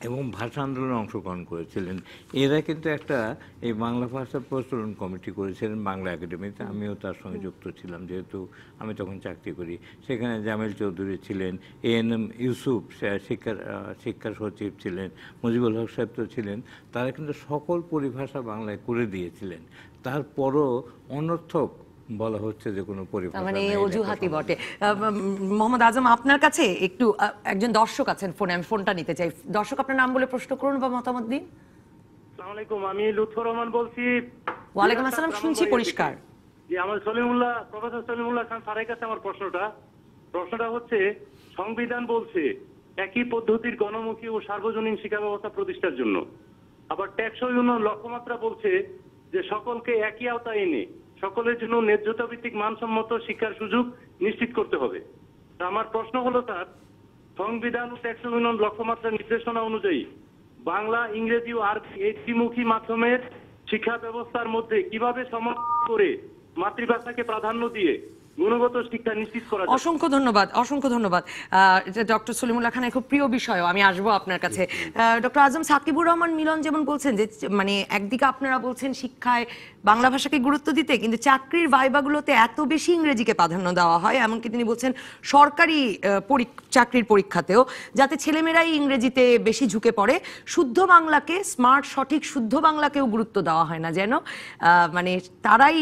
এবং ভাষা আন্দোলনে অংশগ্রহণ করেছিলেন। এরা কিন্তু একটা এই বাংলা ভাষা প্রচলন কমিটি করেছিলেন বাংলা একাডেমিতে, আমিও তার সঙ্গে যুক্ত ছিলাম যেহেতু আমি তখন চাকরি করি। সেখানে জামিল চৌধুরী ছিলেন, এএনএম ইউসুফ শিক্ষা সচিব ছিলেন, মুজিবুল হক সাহেব তো ছিলেন। তারা কিন্তু সকল পরিভাষা বাংলায় করে দিয়েছিলেন, তারপরও অনর্থক বলা হচ্ছে যে কোনো পরিভাষা মানে নেই, অজুহাতি লেখা বটে। মোহাম্মদ আজম, আপনার কাছে একটু একজন দর্শক আছেন ফোনে, আমি ফোনটা নিতে চাই। দর্শক, আপনার নাম বলে প্রশ্ন করুন বা মতামত দিন। আসসালামু আলাইকুম, আমি লুৎফর রহমান বলছি। ওয়ালাইকুম আসসালাম, শুনছি পরিষ্কার। জি, আমার প্রফেসর সলিমুল্লাহ খান স্যারের কাছে আমার প্রশ্নটা হচ্ছে, সংবিধান বলছে একই পদ্ধতির গণমুখী ও সার্বজনীন শিক্ষা ব্যবস্থা প্রতিষ্ঠার জন্য, আবার টেকসই উন্নয়ন লক্ষ্যমাত্রা বলছে যে সকলকে একই আওতায় এনে সকলের জন্য ন্যায্যতা ভিত্তিক মানসম্মত শিক্ষার সুযোগ নিশ্চিত করতে হবে। তা আমার প্রশ্ন হলো স্যার, সংবিধান ও টেকসই উন্নয়ন লক্ষ্যমাত্রার নির্দেশনা অনুযায়ী বাংলা, ইংরেজি ও আরবি এই ত্রিমুখী মাধ্যমের শিক্ষা ব্যবস্থার মধ্যে কিভাবে সমন্বয় করে মাতৃভাষাকে প্রাধান্য দিয়ে গুণগত শিক্ষা নিশ্চিত করা যায়? অসংখ্য ধন্যবাদ, অসংখ্য ধন্যবাদ। ডক্টর সলিমুল্লাহ খানের খুব প্রিয় বিষয়, আমি আসবো আপনার কাছে। ডক্টর আজম সাকিবুর রহমান মিলন যেমন বলছেন যে মানে একদিকে আপনারা বলছেন শিক্ষায় বাংলা ভাষাকে গুরুত্ব দিতে, কিন্তু চাকরির ভাইবাগুলোতে এত বেশি ইংরেজিকে প্রাধান্য দেওয়া হয়, এমনকি তিনি বলছেন সরকারি চাকরির পরীক্ষাতেও যাতে ছেলেমেয়েরাই ইংরেজিতে বেশি ঝুঁকে পড়ে, শুদ্ধ বাংলাকে, স্মার্ট সঠিক শুদ্ধ বাংলাকেও গুরুত্ব দেওয়া হয় না, যেন মানে তারাই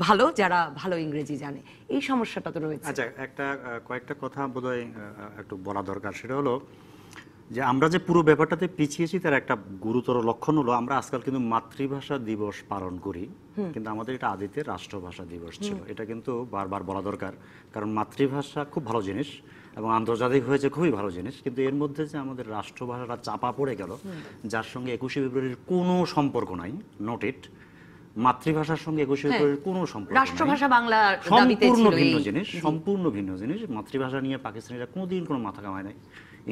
ভালো যারা ভালো ইংরেজি জানে। এই সমস্যাটা তো রয়েছে। আচ্ছা, কয়েকটা কথা বোধহয় একটু বলা দরকার। সেটা হলো যে আমরা যে পুরো ব্যাপারটাতে পিছিয়েছি তার একটা গুরুতর লক্ষণ হলো আমরা আজকাল কিন্তু মাতৃভাষা দিবস পালন করি, কিন্তু আমাদের এটা আদিতে রাষ্ট্রভাষা দিবস ছিল। এটা কিন্তু বারবার বলা দরকার, কারণ মাতৃভাষা খুব ভালো জিনিস এবং আন্তর্জাতিক হয়েছে খুবই ভালো জিনিস, কিন্তু এর মধ্যে যে আমাদের রাষ্ট্রভাষাটা চাপা পড়ে গেল, যার সঙ্গে 21শে ফেব্রুয়ারির কোনো সম্পর্ক নাই, নোট ইট, মাতৃভাষার সঙ্গে 21শে ফেব্রুয়ারির কোনো সম্পর্ক নাই, রাষ্ট্রভাষা বাংলা সম্পূর্ণ ভিন্ন জিনিস, সম্পূর্ণ ভিন্ন জিনিস। মাতৃভাষা নিয়ে পাকিস্তানিরা কোনোদিন কোনো মাথা কামায় নাই,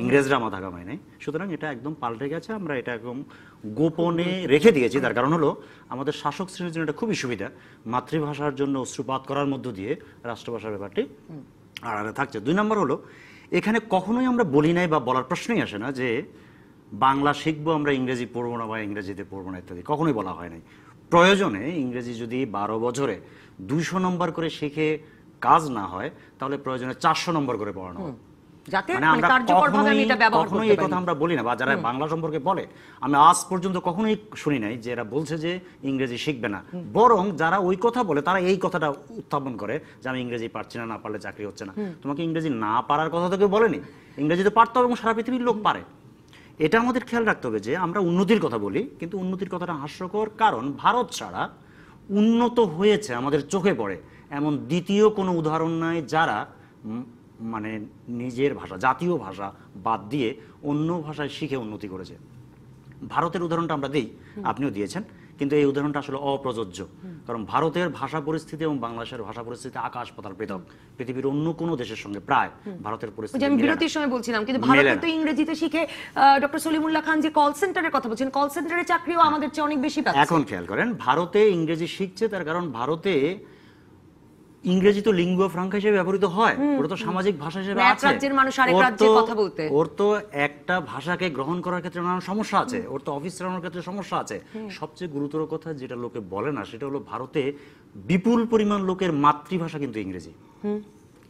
ইংরেজরা মাথা কামায় নাই, সুতরাং এটা একদম পাল্টে গেছে। আমরা এটা একদম গোপনে রেখে দিয়েছি, তার কারণ হলো আমাদের শাসক শ্রেণীর জন্য এটা খুবই সুবিধা, মাতৃভাষার জন্য অশ্রুপাত করার মধ্য দিয়ে রাষ্ট্রভাষার ব্যাপারটি আড়ালে থাকছে। 2 নম্বর হলো, এখানে কখনোই আমরা বলি নাই বা বলার প্রশ্নই আসে না যে বাংলা শিখবো আমরা, ইংরেজি পড়বো না বা ইংরেজিতে পড়বো না ইত্যাদি, কখনোই বলা হয় নাই। প্রয়োজনে ইংরেজি যদি 12 বছরে 200 নম্বর করে শিখে কাজ না হয়, তাহলে প্রয়োজনে 400 নম্বর করে পড়ানো হবে। যাতে মানে আমরা কার্যকরভাবে আমি এটা ব্যবহার করতে কখনোই এই কথা পারি। আমরা বলি না, বা যারা বাংলা সম্পর্কে বলে আমি আজ পর্যন্ত কখনোই শুনি নাই যে এরা বলছে যে ইংরেজি শিখবে না, বরং যারা ওই কথা বলে তারা এই কথাটা উত্থাপন করে যে আমি ইংরেজি পারছি না, না পারলে চাকরি হচ্ছে না। তোমাকে ইংরেজি না পারার কথা তো কেউ বলেনি, ইংরেজি তো পারতে হবে এবং সারা পৃথিবীর লোক পারে। এটা আমাদের খেয়াল রাখতে হবে যে আমরা উন্নতির কথা বলি, কিন্তু উন্নতির কথাটা হাস্যকর, কারণ ভারত ছাড়া উন্নত হয়েছে আমাদের চোখে পড়ে এমন দ্বিতীয় কোনো উদাহরণ নাই যারা মানে নিজের ভাষা, জাতীয় ভাষা বাদ দিয়ে অন্য ভাষায় শিখে উন্নতি করেছে। ভারতের উদাহরণটা আমরা দিই, আপনিও দিয়েছেন, কিন্তু এই উদাহরণটা আসলে অপ্রযোজ্য, কারণ ভারতের ভাষা পরিস্থিতি এবং বাংলাদেশের ভাষা পরিস্থিতি আকাশ পাতাল পৃথক। পৃথিবীর অন্য কোনো দেশের সঙ্গে প্রায় ভারতের পরিস্থিতি আমি বিরতির সময় বলছিলাম, কিন্তু ভারতে তো ইংরেজিতে শিখে ডক্টর সলিমুল্লাহ খান যে কল সেন্টারের কথা বলছেন, কল সেন্টারের চাকরিও আমাদের চেয়ে অনেক বেশি পাচ্ছে। এখন খেয়াল করেন, ভারতে ইংরেজি শিখছে তার কারণ ভারতে ইংরেজি তো লিঙ্গুয়া ফ্রাঙ্কা হিসেবে ব্যবহৃত হয়, ওটা তো সামাজিক ভাষা হিসেবে এক আছে। রাজ্যের মানুষ আরেক ওর রাজ্যে তো- কথা বলতে। ওর তো একটা ভাষাকে গ্রহণ করার ক্ষেত্রে নানান সমস্যা আছে, ওর তো অফিস চালানোর ক্ষেত্রে সমস্যা আছে। সবচেয়ে গুরুতর কথা যেটা লোকে বলে না, সেটা হলো ভারতে বিপুল পরিমাণ লোকের মাতৃভাষা কিন্তু ইংরেজি।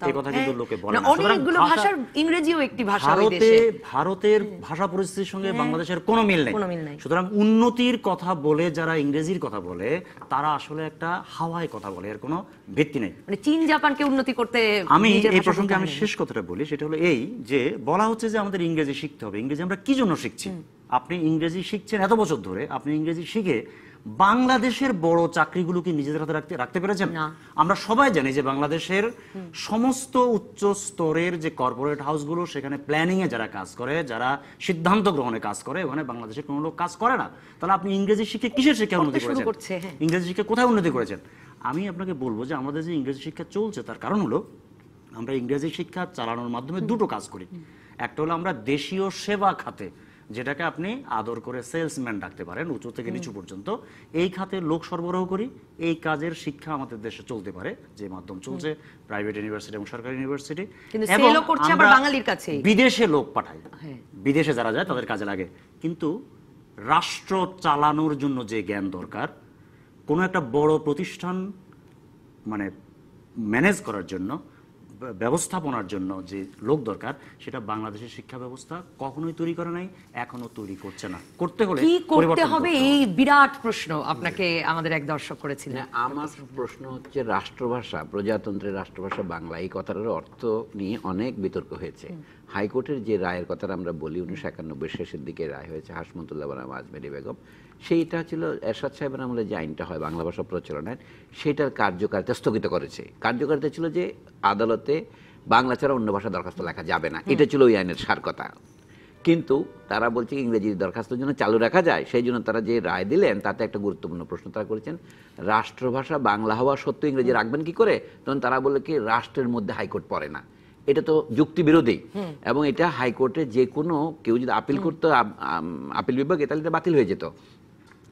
এই কথা কিন্তু লোকে বলে না। সুতরাং অনেকগুলো ভাষার ইংরেজিও একটি ভাষা ওই ভারতে দেশে। ভারতের ভাষা পরিস্থিতির সঙ্গে বাংলাদেশের কোনো মিল নেই। কোনো মিল নেই। সুতরাং উন্নতির কথা বলে যারা ইংরেজির কথা বলে তারা আসলে একটা হাওয়ায় কথা বলে, এর কোনো ভিত্তি নেই। মানে চীন জাপানকে উন্নতি করতে আমি নিজের এই ভাষা প্রসঙ্গে বলতে আমি হয় না। শেষ কথাটা বলি, সেটা হলো এই যে বলা হচ্ছে যে আমাদের ইংরেজি শিখতে হবে। ইংরেজি আমরা কি জন্য শিখছি? আপনি ইংরেজি শিখছেন এত বছর ধরে, আপনি ইংরেজি শিখে বাংলাদেশের বড় চাকরিগুলো কি নিজেদের হাতে রাখতে পেরেছেন? না। আমরা সবাই জানি যে বাংলাদেশের সমস্ত উচ্চ স্তরের যে কর্পোরেট হাউসগুলো, সেখানে প্ল্যানিং এ যারা কাজ করে, যারা সিদ্ধান্ত গ্রহণে কাজ করে, ওখানে বাংলাদেশের কোনো লোক কাজ করে না। তাহলে আপনি ইংরেজি শিখে কিসের শিক্ষা উন্নতি শুরু করেছেন? করছে, হ্যাঁ। ইংরেজি শিক্ষা কোথায় উন্নতি করেছেন? আমি আপনাকে বলবো যে আমাদের যে ইংরেজি শিক্ষা চলছে তার কারণ হলো আমরা ইংরেজি শিক্ষা চালানোর মাধ্যমে দুটো কাজ করি। একটা হলো আমরা দেশীয় সেবা খাতে, যেটাকে আপনি আদর করে সেলসম্যান ডাকতে পারেন, উঁচু থেকে নিচু পর্যন্ত, এই খাতে লোক সরবরাহ করি। এই কাজের শিক্ষা আমাদের দেশে চলতে পারে, যে মাধ্যম চলছে প্রাইভেট ইউনিভার্সিটি এবং সরকারি ইউনিভার্সিটি। কিন্তু এবং সেলও করছে আবার আমরা বাঙালির কাছেই। বিদেশে লোক পাঠাই, হ্যাঁ। বিদেশে যারা যায় তাদের কাজে লাগে। কিন্তু রাষ্ট্র চালানোর জন্য যে জ্ঞান দরকার, কোনো একটা বড় প্রতিষ্ঠান মানে ম্যানেজ করার জন্য, ব্যবস্থাপনার জন্য যে লোক দরকার, সেটা বাংলাদেশের শিক্ষা ব্যবস্থা কখনোই তৈরি করে নাই, এখনো তৈরি করছে না। করতে হলে কি করতে পরিবর্তন হবে, করতে এই বিরাট প্রশ্ন আপনাকে আমাদের এক দর্শক করেছিলেন। না, আমার প্রশ্ন হচ্ছে রাষ্ট্রভাষা, প্রজাতন্ত্রের রাষ্ট্রভাষা বাংলা, এই কথাটার অর্থ নিয়ে অনেক বিতর্ক হয়েছে। হাইকোর্টের যে রায়ের কথা আমরা বলি, 1991 শেষের দিকে রায় হয়েছে হাসমতুল্লাহ বনাম আজমেরি বেগম, সেইটা ছিল এরশাদ সাহেবের আমলে যে আইনটা হয় বাংলা ভাষা প্রচলন আইন, সেটার কার্যকারিতা স্থগিত করেছে। কার্যকারিতা ছিল যে আদালতে বাংলা ছাড়া অন্য ভাষা দরখাস্ত লেখা যাবে না, এটা ছিল ওই আইনের সার কথা। কিন্তু তারা বলছে ইংরেজি দরখাস্তের জন্য চালু রাখা যায়, সেই জন্য তারা যে রায় দিলেন তাতে একটা গুরুত্বপূর্ণ প্রশ্ন তারা করেছেন, রাষ্ট্রভাষা বাংলা হওয়া সত্ত্বেও ইংরেজি রাখবেন কি করে? তখন তারা বলে কি রাষ্ট্রের মধ্যে হাইকোর্ট পড়ে না। এটা তো যুক্তি বিরোধী, এবং এটা হাইকোর্টে যে কোনো কেউ যদি আপিল করতো, আপিল বিভাগে, তাহলে এটা বাতিল হয়ে যেত।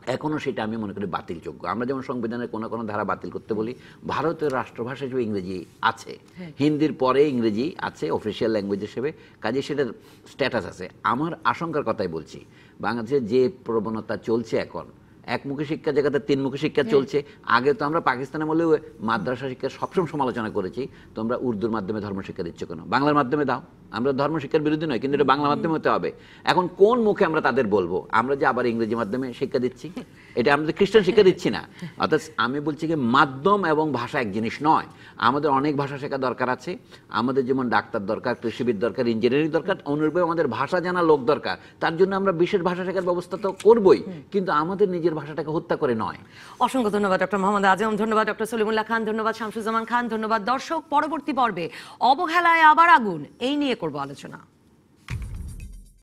এখনও সেটা আমি মনে করি বাতিলযোগ্য। আমরা যেমন সংবিধানের কোনো কোনো ধারা বাতিল করতে বলি, ভারতের রাষ্ট্রভাষা হিসেবে ইংরেজি আছে, হিন্দির পরে ইংরেজি আছে অফিসিয়াল ল্যাঙ্গুয়েজ হিসেবে, কাজে সেটার স্ট্যাটাস আছে। আমার আশঙ্কার কথাই বলছি, বাংলাদেশে যে প্রবণতা চলছে এখন, একমুখী শিক্ষা জায়গাতে তিনমুখী শিক্ষা চলছে। আগে তো আমরা পাকিস্তানের মধ্যে মাদ্রাসা শিক্ষার সবসময় সমালোচনা করেছি, তোমরা উর্দুর মাধ্যমে ধর্মশিক্ষা দিচ্ছ কেন? বাংলার মাধ্যমে দাও, আমরা ধর্মশিক্ষার বিরোধী নয়, কিন্তু এটা বাংলা মাধ্যমে হতে হবে। এখন কোন মুখে আমরা তাদের বলবো আমরা যে আবার ইংরেজি মাধ্যমে শিক্ষা দিচ্ছি? এটা আমাদের খ্রিস্টান শিক্ষা দিচ্ছি না। অর্থাৎ আমি বলছি যে মাধ্যম এবং ভাষা এক জিনিস নয়। আমাদের অনেক ভাষা শেখা দরকার আছে, আমাদের যেমন ডাক্তার দরকার, কৃষিবিদ দরকার, ইঞ্জিনিয়ারিং দরকার, অনুরূপে আমাদের ভাষা জানা লোক দরকার। তার জন্য আমরা বিশেষ ভাষা শেখার ব্যবস্থা তো করবই, কিন্তু আমাদের নিজের ভাষাটাকে হত্যা করে নয়। অসংখ্য ধন্যবাদ ডক্টর মোহাম্মদ আজম, ধন্যবাদ ডক্টর সলিমুল্লাহ খান, ধন্যবাদ শামসুজ্জামান খান, ধন্যবাদ দর্শক। পরবর্তী পর্বে অবহেলায় আবার আগুন, এই নিয়ে করব আলোচনা।